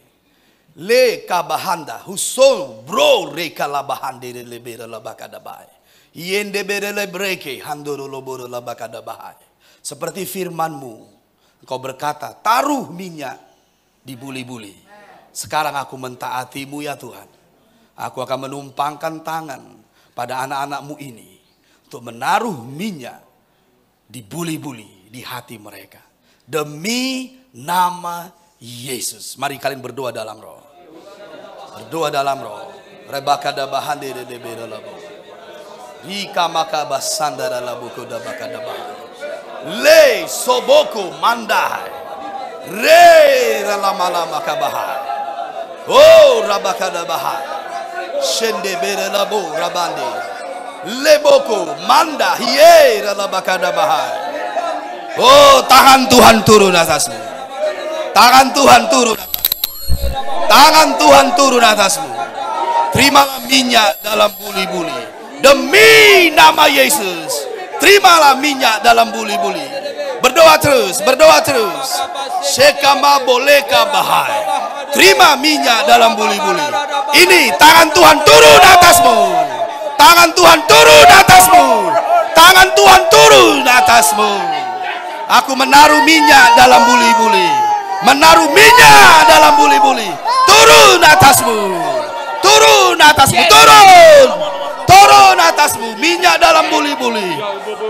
Le kabahanda husol bro reka labahande lebera labakada bahai. Yende berele breke handoro lobo labakada bahai. Seperti firman-Mu, Engkau berkata, taruh minyak di buli-buli. Sekarang aku mentaati-Mu ya Tuhan. Aku akan menumpangkan tangan pada anak-anak-Mu ini untuk menaruh minyak di buli-buli di hati mereka. Demi nama Yesus. Mari kalian berdoa dalam roh. Berdoa dalam roh. Rebakada bahande de bera labo. Rika maka basandara labo koda bakada bahai. Le soboko mandai. Re ralamala maka bahai. Oh rabakada bahai. Shende bera labo rabande. Leboko manda hiye ralabakada bahai. Oh tangan Tuhan turun atasmu. Tangan Tuhan turun. Tangan Tuhan turun atasmu. Terimalah minyak dalam buli-buli. Demi nama Yesus. Terimalah minyak dalam buli-buli. Berdoa terus, berdoa terus. Shekama boleka bahai. Terima minyak dalam buli-buli. Ini tangan Tuhan turun atasmu. Tangan Tuhan turun atasmu. Tangan Tuhan turun atasmu. Aku menaruh minyak dalam buli-buli. Menaruh minyak dalam buli-buli. Turun atasmu. Turun atasmu. Turun. Turun atasmu. Minyak dalam buli-buli.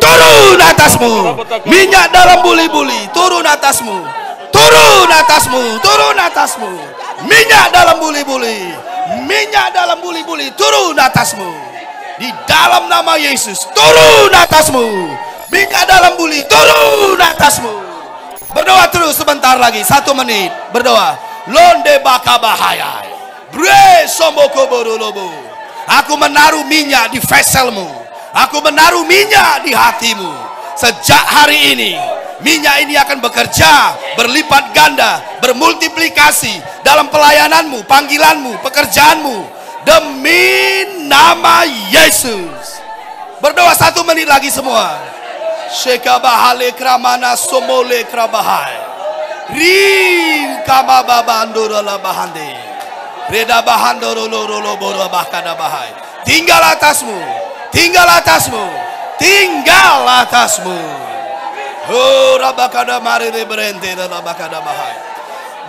Turun atasmu. Minyak dalam buli-buli. Turun atasmu. Turun atasmu. Turun atasmu. Minyak dalam buli-buli. Minyak dalam buli-buli. Turun atasmu. Di dalam nama Yesus. Turun atasmu. Minyak dalam buli. Turun atasmu. Berdoa terus sebentar lagi. 1 menit. Berdoa. Londe baka bahaya. Bre somboko borolobo. Aku menaruh minyak di vesselmu. Aku menaruh minyak di hatimu. Sejak hari ini, minyak ini akan bekerja berlipat ganda, bermultiplikasi dalam pelayananmu, panggilanmu, pekerjaanmu. Demi nama Yesus. Berdoa 1 menit lagi semua. Shekabahale kramana somole krabahai. Ri kamababandoro labahande. Reda bahandoro loro boro bahkada bahai. Tinggal atasmu. Tinggal atasmu. Tinggal atasmu. Oh rabakada mari berhenti rabakada bahai.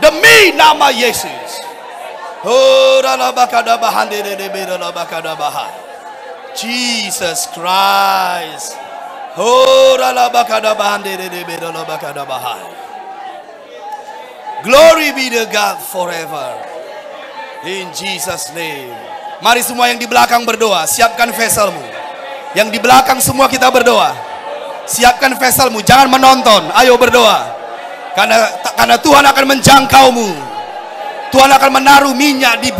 Demi nama Yesus. Oh rabakada bahande de bera rabakada bahai. Jesus Christ. Oh rabakada bahande de bera rabakada bahai. Glory be to God forever. In Jesus name. Mari semua yang di belakang berdoa. Siapkan vesselmu. Yang di belakang semua kita berdoa. Siapkan vesselmu. Jangan menonton. Ayo berdoa. Karena Tuhan akan menjangkaumu. Tuhan akan menaruh minyak di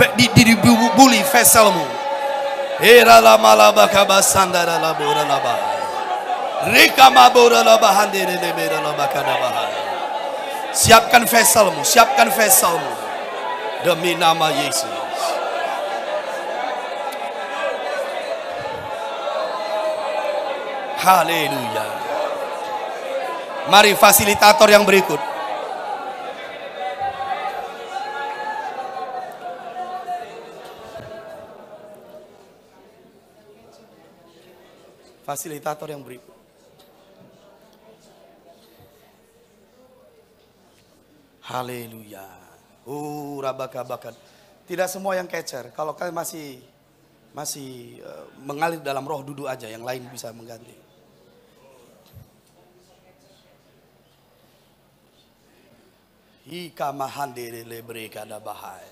buli vesselmu. Siapkan vesselmu. Siapkan vesselmu. Demi nama Yesus. Haleluya. Mari fasilitator yang berikut. Fasilitator yang berikut. Haleluya. Rabakabakan. Tidak semua yang catcher. Kalau kalian masih mengalir dalam roh, duduk aja. Yang lain bisa mengganti. Ika mahandere lebre kada bahai.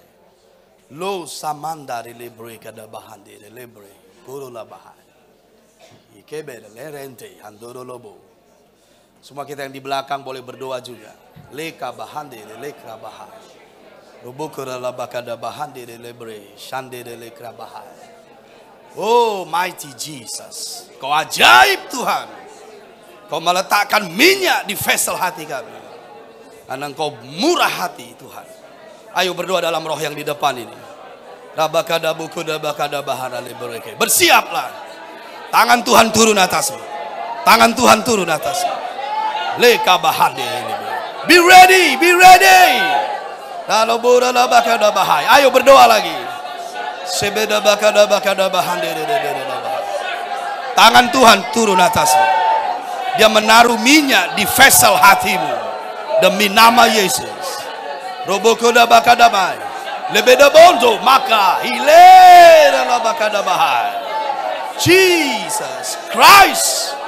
Lo samandari lebre kada bahandere lebre. Kurola bahai. Ikebe lerente andoro lobo. Semua kita yang di belakang boleh berdoa juga. Leka bahandere lekra bahai. Rubukura la bakada bahandere lebre. Shandere lekra bahai. Oh mighty Jesus. Kau ajaib Tuhan. Kau meletakkan minyak di vessel hati kami. Karena Engkau murah hati Tuhan. Ayo berdoa dalam roh yang di depan ini. Rabakada bukuda bakada bahana lebereke. Bersiaplah. Tangan Tuhan turun atasmu. Tangan Tuhan turun atasmu. Leka bahade. Be ready, be ready. Lalu bura bakada bahai. Ayo berdoa lagi. Sebeda bakada bahande. Tangan Tuhan turun atasmu. Dia menaruh minyak di vessel hatimu. Demi nama Yesus. Robokoda bakada bahai. Lebeda bonzo maka hilera la bakada bahai. Jesus Christ.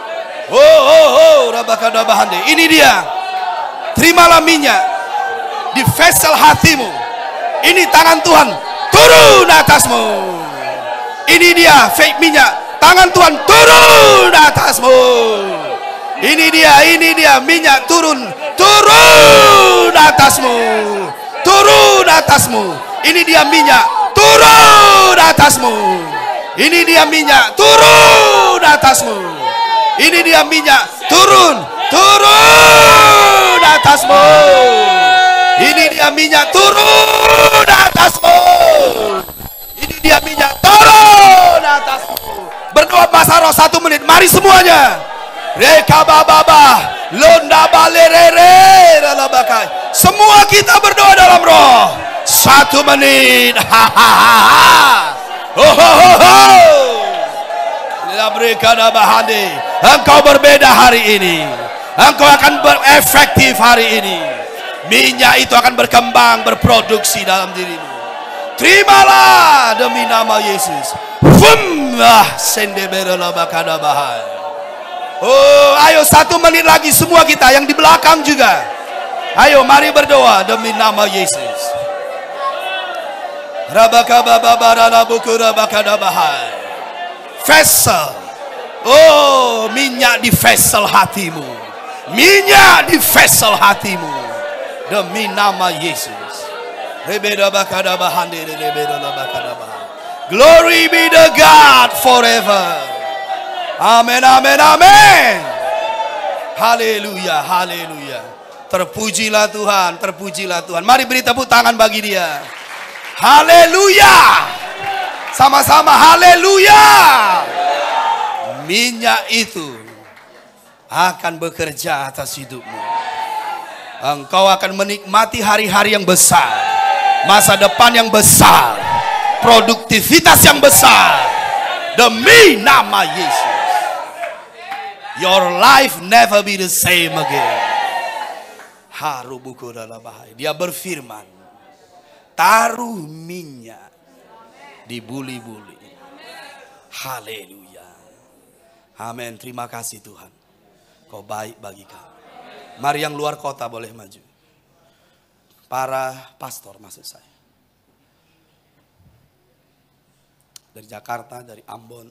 Rabakada bahande. Ini dia. Terimalah minyak di vessel hatimu. Ini tangan Tuhan turun atasmu. Ini dia fake minyak. Tangan Tuhan turun atasmu. Ini dia minyak turun atasmu. Turun atasmu. Ini dia minyak turun atasmu. Ini dia minyak turun atasmu. Ini dia minyak turun atasmu. Ini dia minyak turun atasmu. Ini dia minyak turun atasmu. Berdoa bahasa roh 1 menit. Mari semuanya. Reka baba londa balerere lalabakai. Semua kita berdoa dalam roh 1 menit. Engkau berbeda hari ini. Engkau akan berefektif hari ini. Minyak itu akan berkembang, berproduksi dalam dirimu. Terimalah demi nama Yesus. Oh, ayo 1 menit lagi semua kita yang di belakang juga. Ayo mari berdoa demi nama Yesus. Vessel. Oh, minyak di vessel hatimu. Minyak di vessel hatimu. Demi nama Yesus. Glory be to God forever. Amin, amin, amin. Haleluya, haleluya. Terpujilah Tuhan, terpujilah Tuhan. Mari beri tepuk tangan bagi dia. Haleluya. Sama-sama haleluya. Minyak itu akan bekerja atas hidupmu. Engkau akan menikmati hari-hari yang besar. Masa depan yang besar. Produktivitas yang besar. Demi nama Yesus. Your life never be the same again. Dia berfirman, taruh minyak di buli-buli. Haleluya. Amin. Terima kasih Tuhan. Kau baik bagi kami. Mari yang luar kota boleh maju. Para pastor maksud saya. Dari Jakarta, dari Ambon.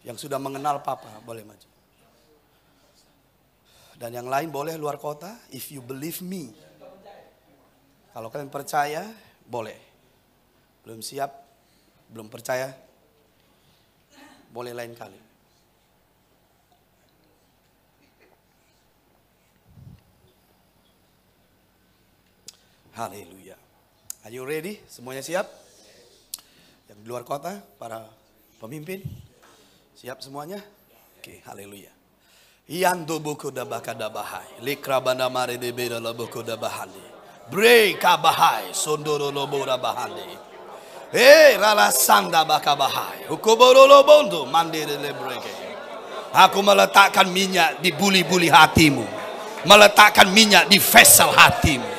Yang sudah mengenal Papa, boleh maju. Dan yang lain boleh luar kota, if you believe me. Kalau kalian percaya, boleh. Belum siap, belum percaya, boleh lain kali. Haleluya. Are you ready? Semuanya siap? Yang di luar kota, para pemimpin, siap semuanya? Oke, haleluya. Yando buku dabaka dabahai, likrabanda mare de beda buku dabahandi, breka bahai, sondoro lobo dabahandi, rala sanda baka bahai, ukuboro lobondo mandiri lebreke. Aku meletakkan minyak di buli-buli hatimu, meletakkan minyak di vessel hatimu.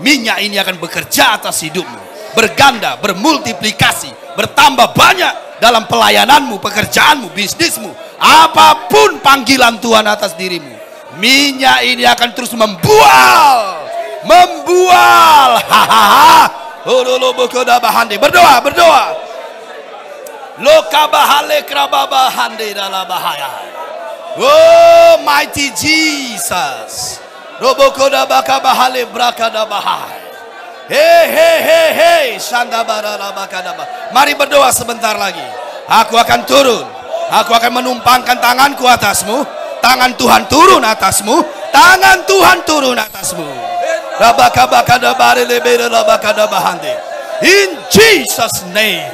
Minyak ini akan bekerja atas hidupmu, berganda, bermultiplikasi, bertambah banyak dalam pelayananmu, pekerjaanmu, bisnismu, apapun panggilan Tuhan atas dirimu. Minyak ini akan terus membual. Hahaha. Berdoa, berdoa. Lokabahale krababahande dalam bahaya. Oh mighty Jesus. Robokoda bakabahale brakada bahai. Hei, shandabara bakadaba. Mari berdoa sebentar lagi. Aku akan turun. Aku akan menumpangkan tanganku atasmu. Tangan Tuhan turun atasmu. Tangan Tuhan turun atasmu. Rabakabakada bare lebere rabakada bahande. In Jesus name.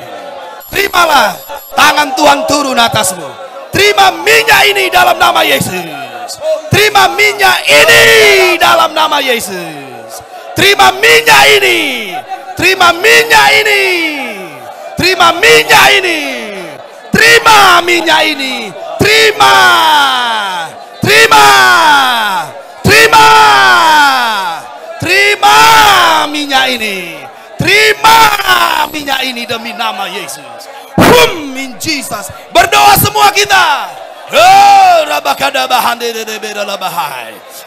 Terimalah tangan Tuhan turun atasmu. Terima minyak ini dalam nama Yesus. Terima minyak ini dalam nama Yesus. Terima minyak ini. Terima minyak ini. Terima minyak ini. Terima minyak ini. Terima. Terima. Terima. Terima minyak ini. Terima minyak ini demi nama Yesus. In Jesus. Berdoa semua kita.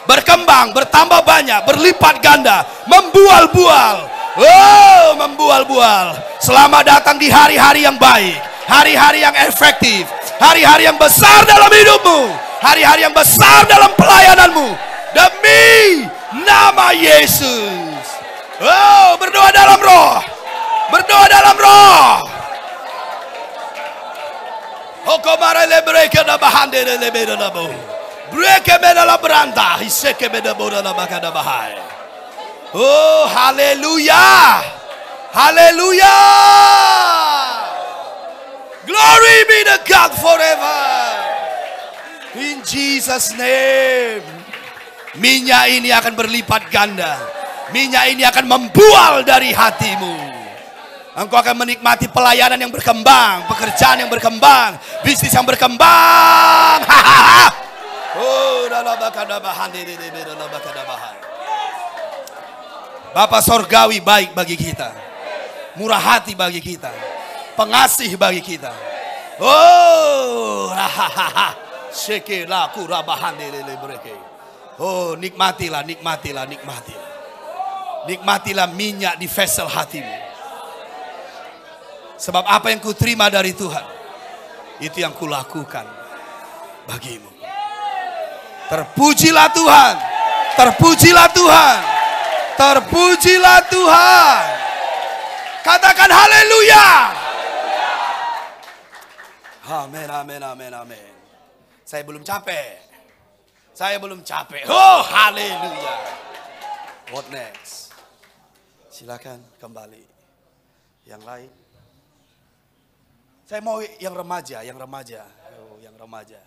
Berkembang, bertambah banyak, berlipat ganda, membual-bual. Membual-bual. Selamat datang di hari-hari yang baik, hari-hari yang efektif, hari-hari yang besar dalam hidupmu, hari-hari yang besar dalam pelayananmu. Demi nama Yesus. Berdoa dalam roh. Berdoa dalam roh. Hokomare lebreke da bahande lebeda da bo. Breke beda la branda, hiseke beda boda la bakada bahai. Oh, haleluya. Haleluya. Glory be to God forever. In Jesus name. Minyak ini akan berlipat ganda. Minyak ini akan membual dari hatimu. Engkau akan menikmati pelayanan yang berkembang, pekerjaan yang berkembang, bisnis yang berkembang. Bapa sorgawi baik bagi kita, murah hati bagi kita, pengasih bagi kita. Nikmatilah, nikmatilah, nikmatilah. Nikmatilah minyak di vessel hatimu. Sebab apa yang kuterima dari Tuhan, itu yang kulakukan bagimu. Terpujilah Tuhan. Terpujilah Tuhan. Terpujilah Tuhan. Katakan haleluya. Amin, amin, amin, amin. Saya belum capek. Saya belum capek. Oh, haleluya. What next? Silakan kembali. Yang lain. Saya mau yang remaja, yang remaja. Oh, yang remaja.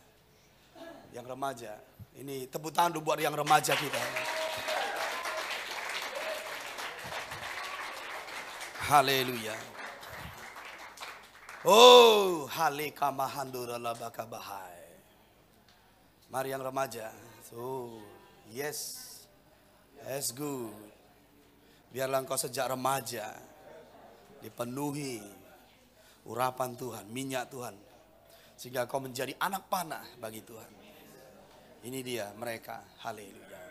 Yang remaja. Ini tepuk tangan buat yang remaja kita. Haleluya. Oh, halika mahandura labaka bahai. Mari yang remaja. Oh, yes. That's good. Biarlah engkau sejak remaja dipenuhi urapan Tuhan, minyak Tuhan. Sehingga kau menjadi anak panah bagi Tuhan. Ini dia mereka. Haleluya.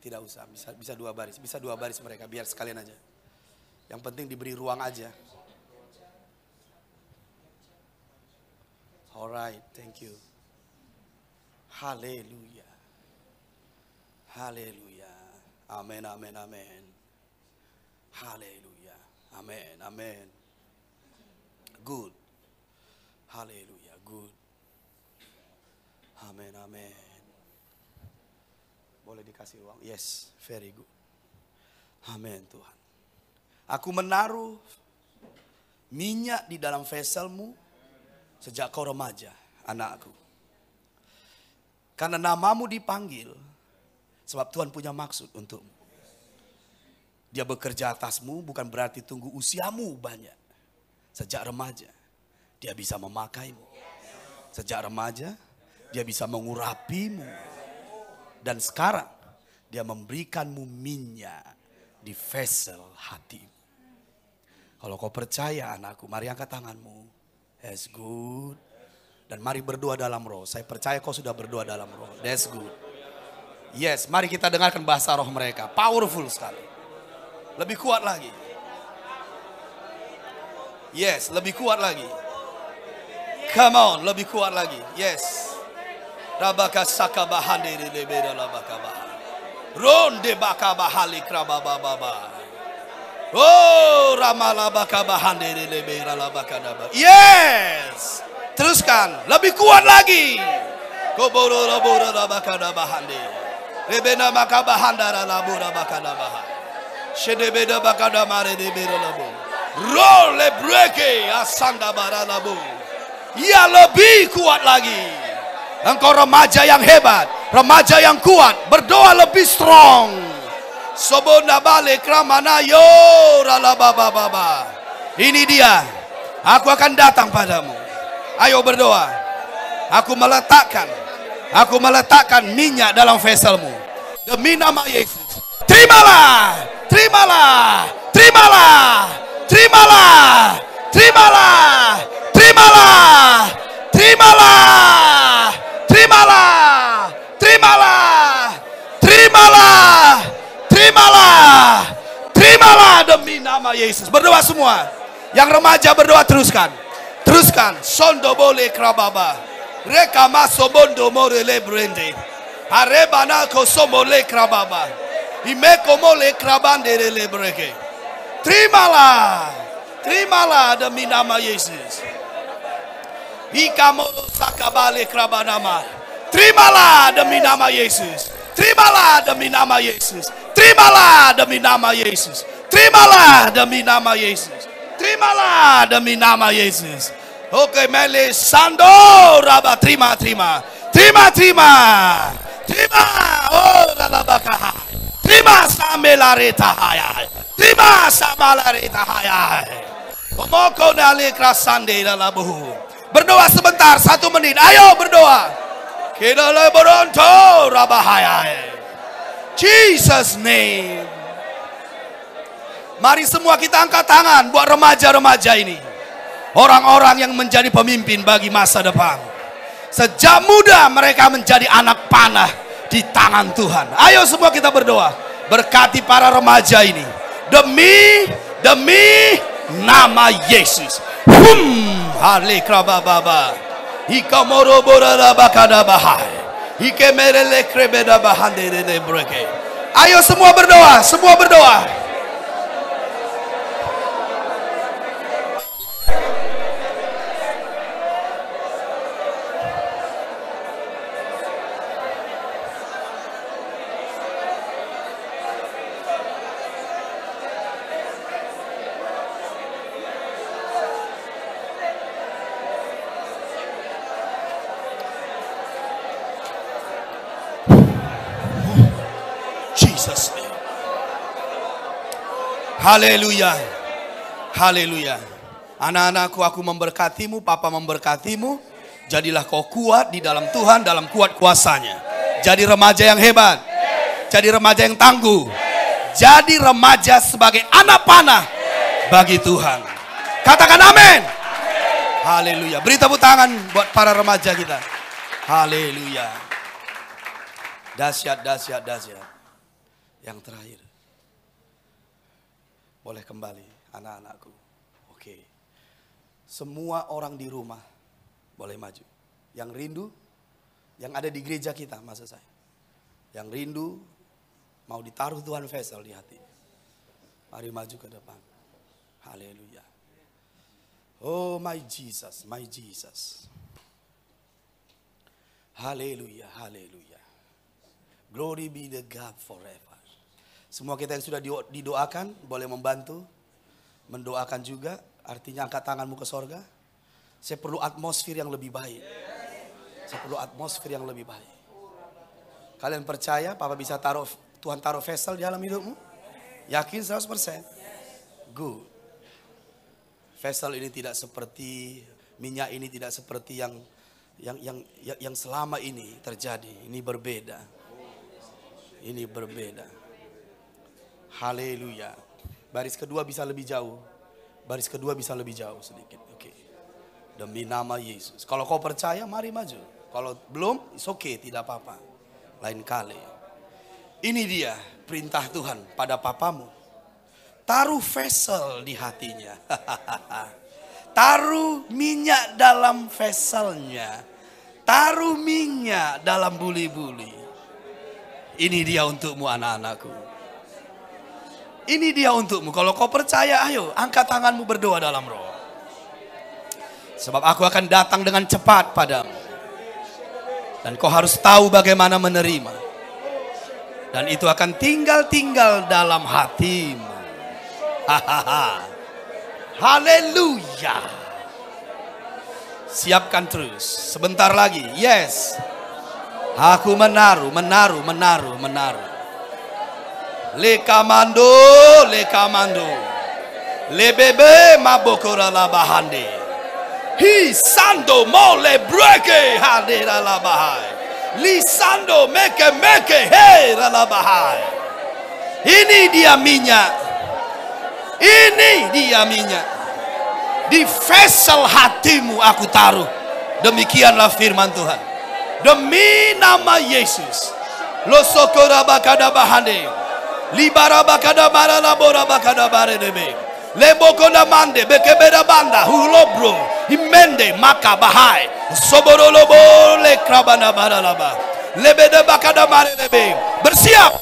Tidak usah, bisa dua baris. Bisa dua baris mereka, biar sekalian aja. Yang penting diberi ruang aja. Alright, thank you. Haleluya. Haleluya. Amin, amin, amin. Haleluya. Amin, amin. Good. Haleluya, good. Amin, amin. Boleh dikasih ruang? Yes, very good. Amin Tuhan. Aku menaruh minyak di dalam veselmu sejak kau remaja, anakku. Karena namamu dipanggil, sebab Tuhan punya maksud untukmu. Dia bekerja atasmu bukan berarti tunggu usiamu banyak. Sejak remaja, dia bisa memakaimu. Sejak remaja, dia bisa mengurapimu. Dan sekarang, dia memberikanmu minyak di vesel hatimu. Kalau kau percaya anakku, mari angkat tanganmu. That's good. Dan mari berdoa dalam roh. Saya percaya kau sudah berdoa dalam roh. That's good. Yes, mari kita dengarkan bahasa roh mereka. Powerful sekali. Lebih kuat lagi. Yes, lebih kuat lagi. Come on, lebih kuat lagi. Yes. Rabaka sakabahande lebeda labakabah. Ronde bakabahali krababababa. Oh, ramalabakabahande lebeda labakadaba. Yes. Teruskan, lebih kuat lagi. Koboro labora labakadabahande. Rebena makabahanda labora bakadabah. Shedebeda bakadamare lebeda labo. Role breke asanda baralabu. Ya lebih kuat lagi. Engkau remaja yang hebat, remaja yang kuat, berdoa lebih strong. Sobona bale kramana yo ralabababa. Ini dia. Aku akan datang padamu. Ayo berdoa. Aku meletakkan minyak dalam veselmu. Demi nama Yesus. Terimalah, terimalah, terimalah. Terimalah, terimalah, terimalah, terimalah, terimalah, terimalah, terimalah, terimalah, terimalah demi nama Yesus. Berdoa semua. Yang remaja berdoa teruskan, teruskan. Sondo boleh krababa, reka masobondo morele brende, arebana kosomole krababa, imeko mole krabande le breke. Terimalah, terimalah demi nama Yesus. Ikamono sakabale krabanama. Terimalah demi nama Yesus. Terimalah demi nama Yesus. Terimalah demi nama Yesus. Terimalah demi nama Yesus. Terimalah demi nama Yesus. Oke, mele sando raba terima. Terima. Oh, lalabaka. Terima samelareta hayai. Terima samelareta hayai. Omoko nali krasande dalabu. Berdoa sebentar, 1 menit. Ayo berdoa. Kita leberonto rabahayai. Jesus name. Mari semua kita angkat tangan buat remaja-remaja ini. Orang-orang yang menjadi pemimpin bagi masa depan. Sejak muda mereka menjadi anak panah di tangan Tuhan. Ayo semua kita berdoa. Berkati para remaja ini. Demi nama Yesus. Hale krabababa. Ika morobora bakadabahai. Ike merele krebeda bahandere breke. Ayo semua berdoa, semua berdoa. Jesus name. Haleluya. Haleluya. Anak-anakku, aku memberkatimu, Papa memberkatimu. Jadilah kau kuat di dalam Tuhan, dalam kuat kuasanya. Jadi remaja yang hebat. Jadi remaja yang tangguh. Jadi remaja sebagai anak panah bagi Tuhan. Katakan amin. Haleluya. Beri tepuk tangan buat para remaja kita. Haleluya. Dahsyat, dahsyat, dahsyat. Yang terakhir, boleh kembali. anak-anakku. Oke. Semua orang di rumah boleh maju. Yang rindu, yang ada di gereja kita maksud saya. Yang rindu mau ditaruh Tuhan vessel di hati. Mari maju ke depan. Haleluya. Oh my Jesus, my Jesus. Haleluya, haleluya. Glory be the God forever. Semua kita yang sudah didoakan boleh membantu. Mendoakan juga, artinya angkat tanganmu ke sorga. Saya perlu atmosfer yang lebih baik. Saya perlu atmosfer yang lebih baik. Kalian percaya Papa bisa Tuhan taruh vessel di dalam hidupmu? Yakin 100%? Good. Vessel ini tidak seperti, minyak ini tidak seperti yang selama ini terjadi. Ini berbeda. Ini berbeda. Haleluya. Baris kedua bisa lebih jauh. Baris kedua bisa lebih jauh sedikit. Oke. Demi nama Yesus. Kalau kau percaya, mari maju. Kalau belum, it's okay, tidak apa-apa. Lain kali. Ini dia perintah Tuhan pada papamu. Taruh vessel di hatinya. Taruh minyak dalam vesselnya. Taruh minyak dalam buli-buli. Ini dia untukmu anak-anakku. Ini dia untukmu. Kalau kau percaya, ayo angkat tanganmu berdoa dalam roh. Sebab aku akan datang dengan cepat padamu. Dan kau harus tahu bagaimana menerima. Dan itu akan tinggal dalam hatimu. Hahaha. Haleluya. Siapkan terus. Sebentar lagi. Yes. Aku menaruh. Lekamando. Lebebe mabokora la bahande. Hi sando mole breke hadera la bahai. Lisando meke he la bahai. Ini dia minyak. Ini dia minyak. Di vessel hatimu aku taruh. Demikianlah firman Tuhan. Demi nama Yesus. Lo sokora bakada bahande. Libara bakada marala bora bakada baredebe. Leboko na mande bekebeda banda hulobro. Imende maka bahai. Soborolobo le krabana baralaba. Lebede bakada maredebe. Bersiap.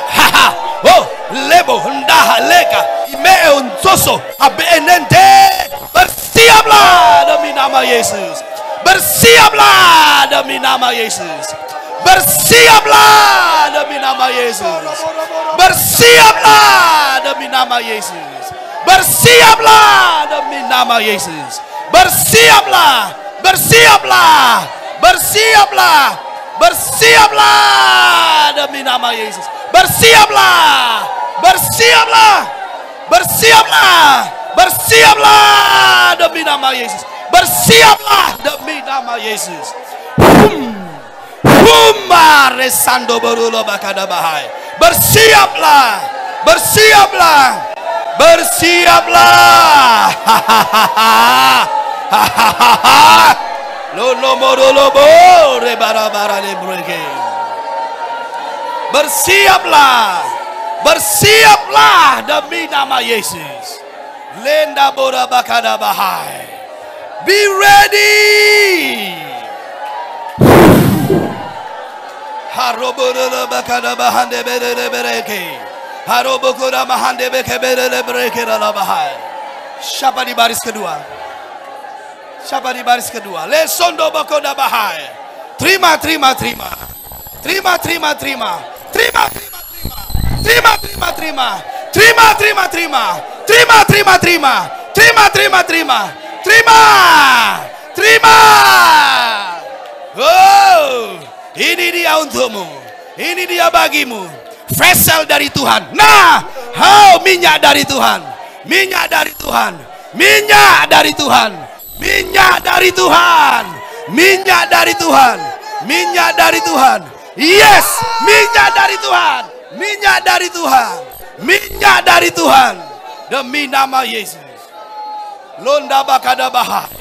Haha. Oh, lebo hendah leka ime untoso abenente. Bersiaplah demi nama Yesus. Bersiaplah demi nama Yesus. Bersiaplah demi nama Yesus. Bersiaplah demi nama Yesus. Bersiaplah demi nama Yesus. Bersiaplah demi nama Yesus. Bersiaplah demi nama Yesus. Bersiaplah demi nama Yesus. Resando berulo bakada bahai. Bersiaplah. Lo morulo bo rebara le breke. Bersiaplah demi nama Yesus. Lenda bora bakada bahai. Be ready. Harobora bakada bahande bereke. Harobokora mahande bekebere bereke la bahai. Siapa di baris kedua? Le sondo bakoda bahai. Terima. Oh, ini dia untukmu. Ini dia bagimu. Vessel dari Tuhan. Nah, minyak dari Tuhan. Yes, minyak dari Tuhan. Demi nama Yesus. Londa bakada bahai.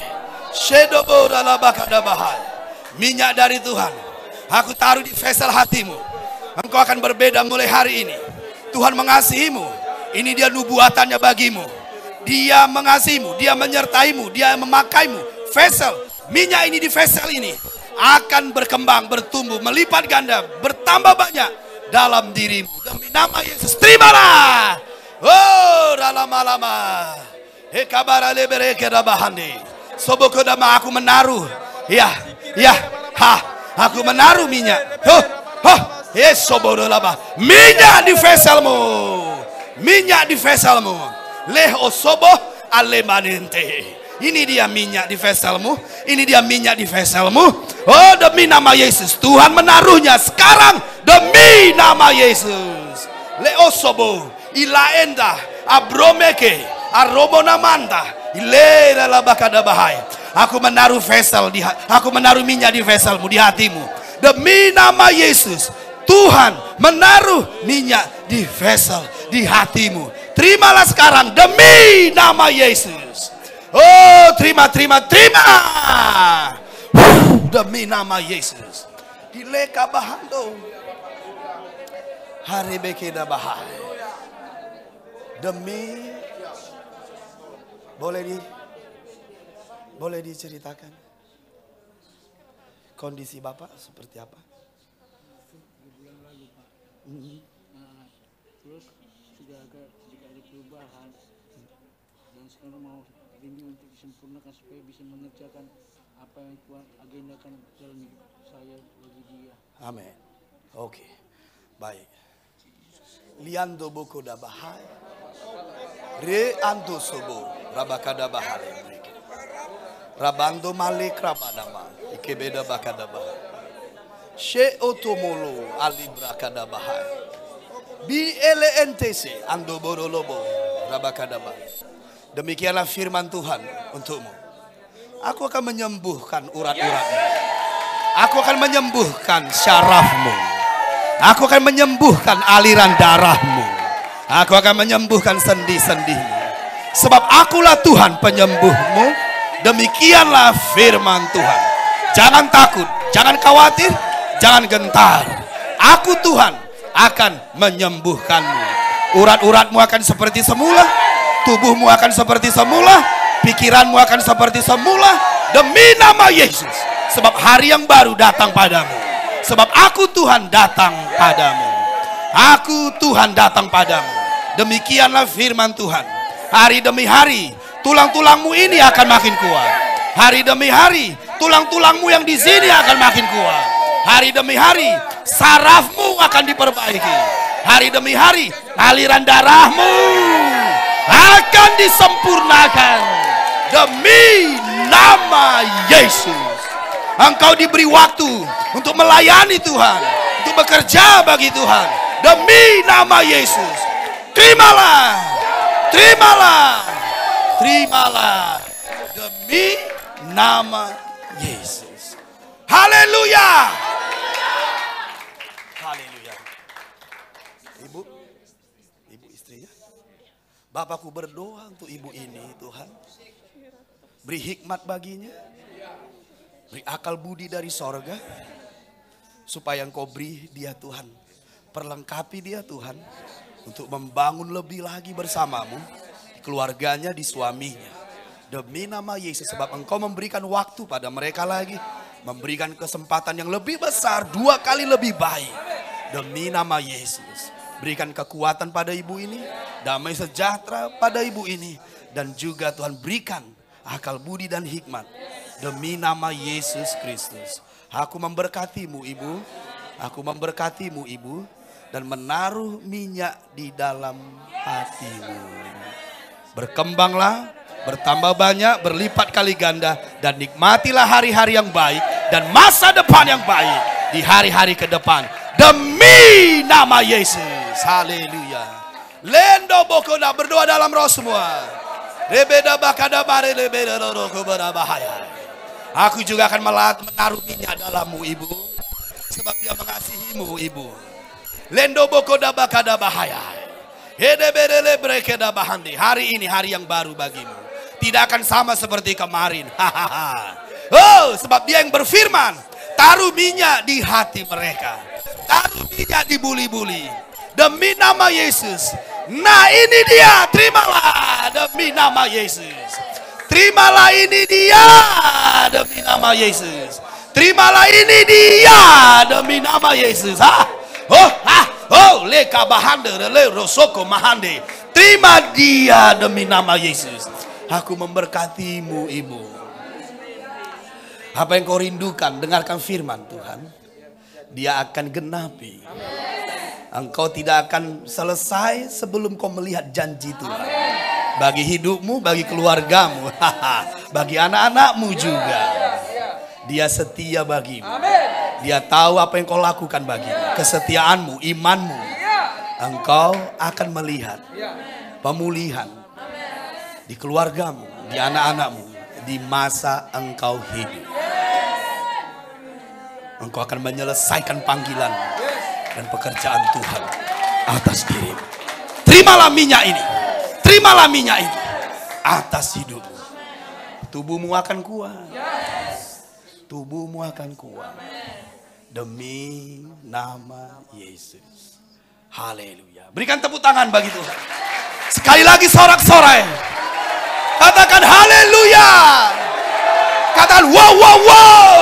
Shedobo dala bakada bahai. Minyak dari Tuhan. Aku taruh di vessel hatimu. Engkau akan berbeda mulai hari ini. Tuhan mengasihimu. Ini dia nubuatannya bagimu. Dia mengasihimu, dia menyertaimu, dia memakaimu. Vessel, minyak ini di vessel ini akan berkembang, bertumbuh, melipat ganda, bertambah banyak dalam dirimu. Demi nama Yesus, terimalah. Oh, lama-lama. Hekabara lebere kedabahande. Sobokodama, aku menaruh. Ya, aku menaruh minyak. Minyak di vesselmu. Minyak di vesselmu. Leho sobo alemanente. Ini dia minyak di vesselmu. Ini dia minyak di vesselmu. Oh, demi nama Yesus, Tuhan menaruhnya sekarang demi nama Yesus. Leo sobo ilaenda abromeke arobonamanda ilera labakada bahaya. Aku menaruh vessel aku menaruh minyak di vesselmu, di hatimu. Demi nama Yesus, Tuhan menaruh minyak di vessel, di hatimu. Terimalah sekarang demi nama Yesus. Oh, terima. Demi nama Yesus. Dileka bahando. Harebekeda bahai. Demi, boleh diceritakan kondisi Bapak seperti apa? Bulan lalu, Pak. Terus sudah agak sedikit ada perubahan. Dan sekarang mau ini untuk disempurnakan supaya bisa mengerjakan apa yang Tuhan agendakan dalam hidup saya bagi dia. Amin. Oke. Baik. Liando boko da bahai. Re ando sobo rabakada bahai. Rabando malik rabadama. Ikebeda bakada bahai. She otomolo alibra kada bahai. Bi LNTC ando borolobo rabakada bahai. Demikianlah firman Tuhan untukmu. Aku akan menyembuhkan urat-uratmu. Aku akan menyembuhkan syarafmu. Aku akan menyembuhkan aliran darahmu. Aku akan menyembuhkan sendi-sendimu. Sebab akulah Tuhan penyembuhmu. Demikianlah firman Tuhan. Jangan takut, jangan khawatir, jangan gentar. Aku Tuhan akan menyembuhkanmu. Urat-uratmu akan seperti semula. Tubuhmu akan seperti semula. Pikiranmu akan seperti semula. Demi nama Yesus. Sebab hari yang baru datang padamu. Sebab aku Tuhan datang padamu. Aku Tuhan datang padamu. Demikianlah firman Tuhan. Hari demi hari, tulang-tulangmu ini akan makin kuat. Hari demi hari, tulang-tulangmu yang di sini akan makin kuat. Hari demi hari, sarafmu akan diperbaiki. Hari demi hari, aliran darahmu akan disempurnakan. Demi nama Yesus. Engkau diberi waktu untuk melayani Tuhan, untuk bekerja bagi Tuhan. Demi nama Yesus. Terimalah. Demi nama Yesus. Haleluya. Haleluya. Ibu istrinya. Bapakku berdoa untuk ibu ini, Tuhan. Beri hikmat baginya. Beri akal budi dari sorga. Supaya Engkau beri dia Tuhan. Perlengkapi dia Tuhan. Untuk membangun lebih lagi bersamamu. Di keluarganya, di suaminya. Demi nama Yesus. Sebab Engkau memberikan waktu pada mereka lagi. Memberikan kesempatan yang lebih besar. 2 kali lebih baik. Demi nama Yesus. Berikan kekuatan pada ibu ini. Damai sejahtera pada ibu ini. Dan juga Tuhan berikan akal budi dan hikmat. Demi nama Yesus Kristus. Aku memberkatimu ibu. Aku memberkatimu ibu. Dan menaruh minyak di dalam hatimu. Berkembanglah. Bertambah banyak. Berlipat kali ganda. Dan nikmatilah hari-hari yang baik. Dan masa depan yang baik. Di hari-hari ke depan. Demi nama Yesus. Haleluya. Lendo bokoda. Berdoa dalam roh semua. Lebeda bakada bare lebeda roko bahaya. Aku juga akan menaruh minyak dalammu ibu. Sebab dia mengasihimu ibu. Lendo bokoda bakada bahaya. Hedebele brekeda bahandi. Hari ini hari yang baru bagimu. Tidak akan sama seperti kemarin. Oh, sebab dia yang berfirman. Taruh minyak di hati mereka. Taruh minyak di buli-buli. Demi nama Yesus. Nah ini dia, terimalah demi nama Yesus. Terimalah ini dia demi nama Yesus. Terimalah ini dia demi nama Yesus. Leka bahande le rosoko mahande. Terima dia demi nama Yesus. Aku memberkatimu ibu. Apa yang kau rindukan, dengarkan firman Tuhan. Dia akan genapi. Engkau tidak akan selesai sebelum kau melihat janji Tuhan. Bagi hidupmu, bagi keluargamu, bagi anak-anakmu juga. Dia setia bagimu. Dia tahu apa yang kau lakukan bagimu. Kesetiaanmu, imanmu. Engkau akan melihat pemulihan di keluargamu, di anak-anakmu, di masa engkau hidup. Engkau akan menyelesaikan panggilan dan pekerjaan Tuhan atas dirimu. Terimalah minyak ini. Terimalah minyak ini atas hidupmu. Tubuhmu akan kuat. Tubuhmu akan kuat. Demi nama Yesus. Haleluya. Berikan tepuk tangan bagi Tuhan. Sekali lagi sorak-sorai. Katakan haleluya. Katakan wow wow wow.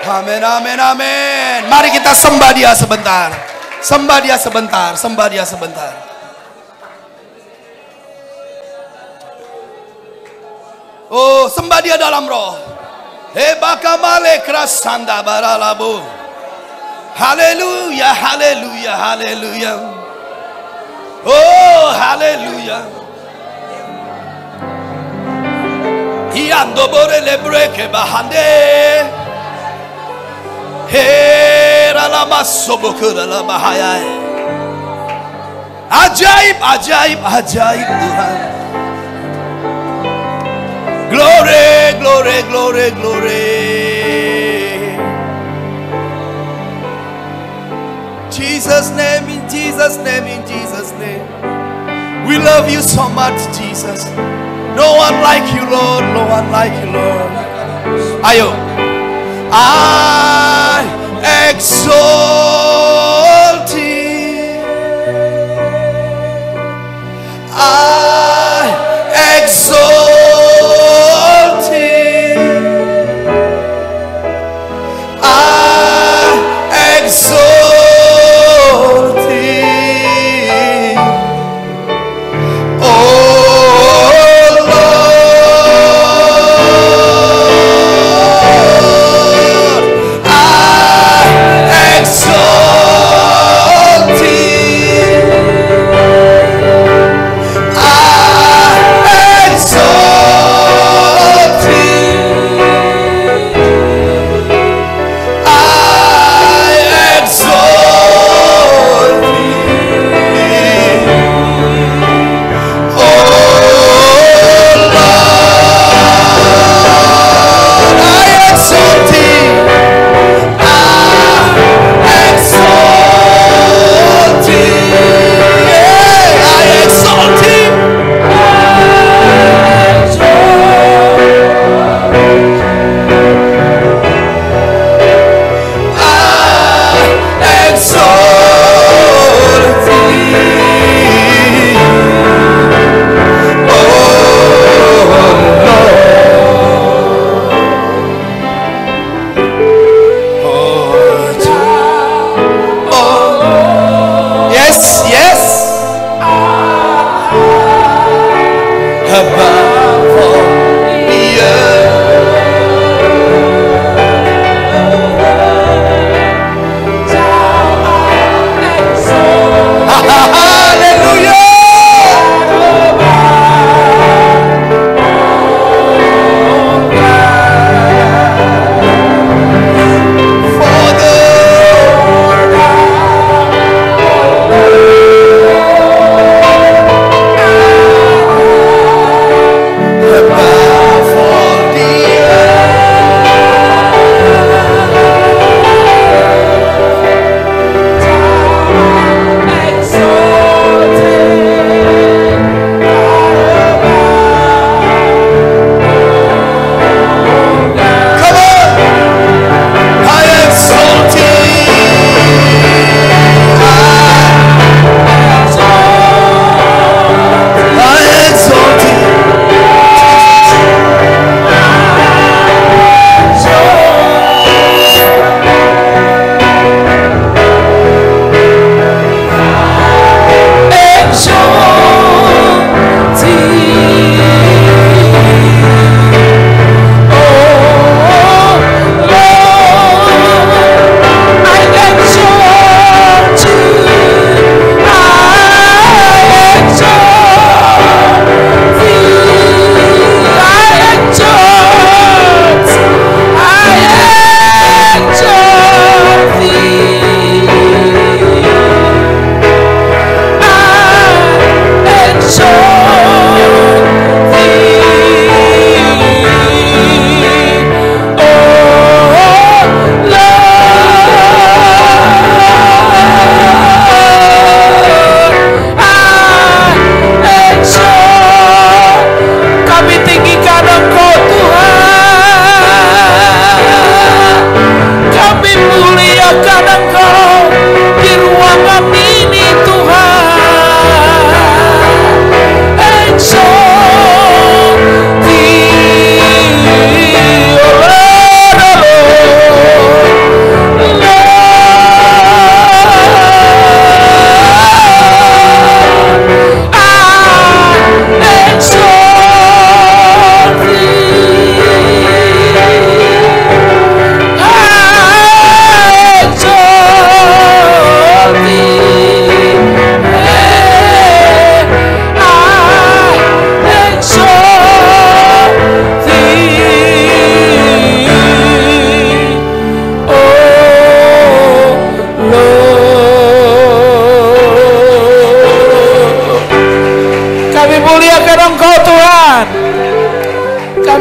Amin, amin, amin. Mari kita sembah dia sebentar. Sembah dia sebentar. Sembah dia sebentar. Oh, sembah dia dalam roh. Bakamale krasanda baralabu. Haleluya, haleluya, haleluya. Oh, haleluya. Iando bore le breke bahande. Ajaib, ajaib, ajaib Tuhan. Glory, glory, glory, glory. Jesus' name, in Jesus' name, in Jesus' name. We love you so much, Jesus. No one like you, Lord. No one like you, Lord. Ayo. I exalt thee. I exalt thee. I exalt thee. Oh Lord, I exalt thee. I exalt thee. I exalt thee. Oh Lord, I exalt thee. I exalt thee. Yeah, I exalt thee. I exalt thee. Yes, yes. Above all the hallelujah. For the above all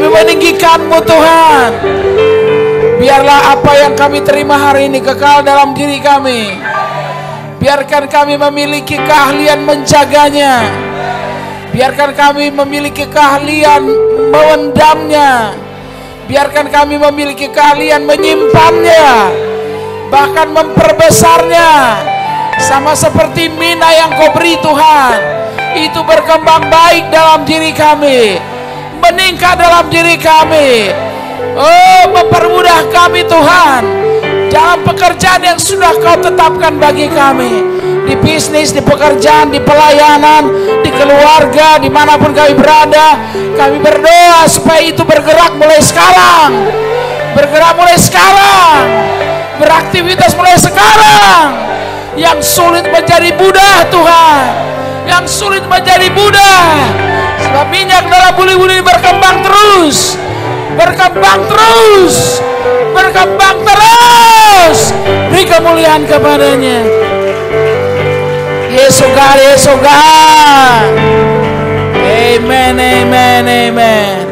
meninggikan-Mu Tuhan. Biarlah apa yang kami terima hari ini kekal dalam diri kami. Biarkan kami memiliki keahlian menjaganya. Biarkan kami memiliki keahlian memendamnya. Biarkan kami memiliki keahlian menyimpannya, bahkan memperbesarnya. Sama seperti mina yang Kau beri Tuhan, itu berkembang baik dalam diri kami, meningkat dalam diri kami. Oh, mempermudah kami Tuhan dalam pekerjaan yang sudah Kau tetapkan bagi kami, di bisnis, di pekerjaan, di pelayanan, di keluarga, dimanapun kami berada. Kami berdoa supaya itu bergerak mulai sekarang, bergerak mulai sekarang, beraktivitas mulai sekarang. Yang sulit menjadi mudah Tuhan, yang sulit menjadi mudah, sebab minyak dalam buli-buli berkembang terus, berkembang terus, berkembang terus. Beri kemuliaan kepadanya. Yesus God, Yesus God. Amen, amen, amen.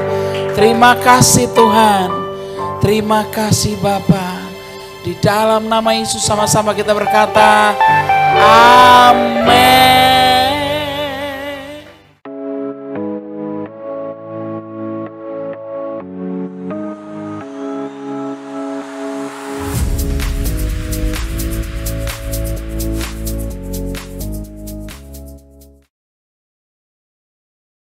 Terima kasih Tuhan, terima kasih Bapa. Di dalam nama Yesus sama-sama kita berkata, amin.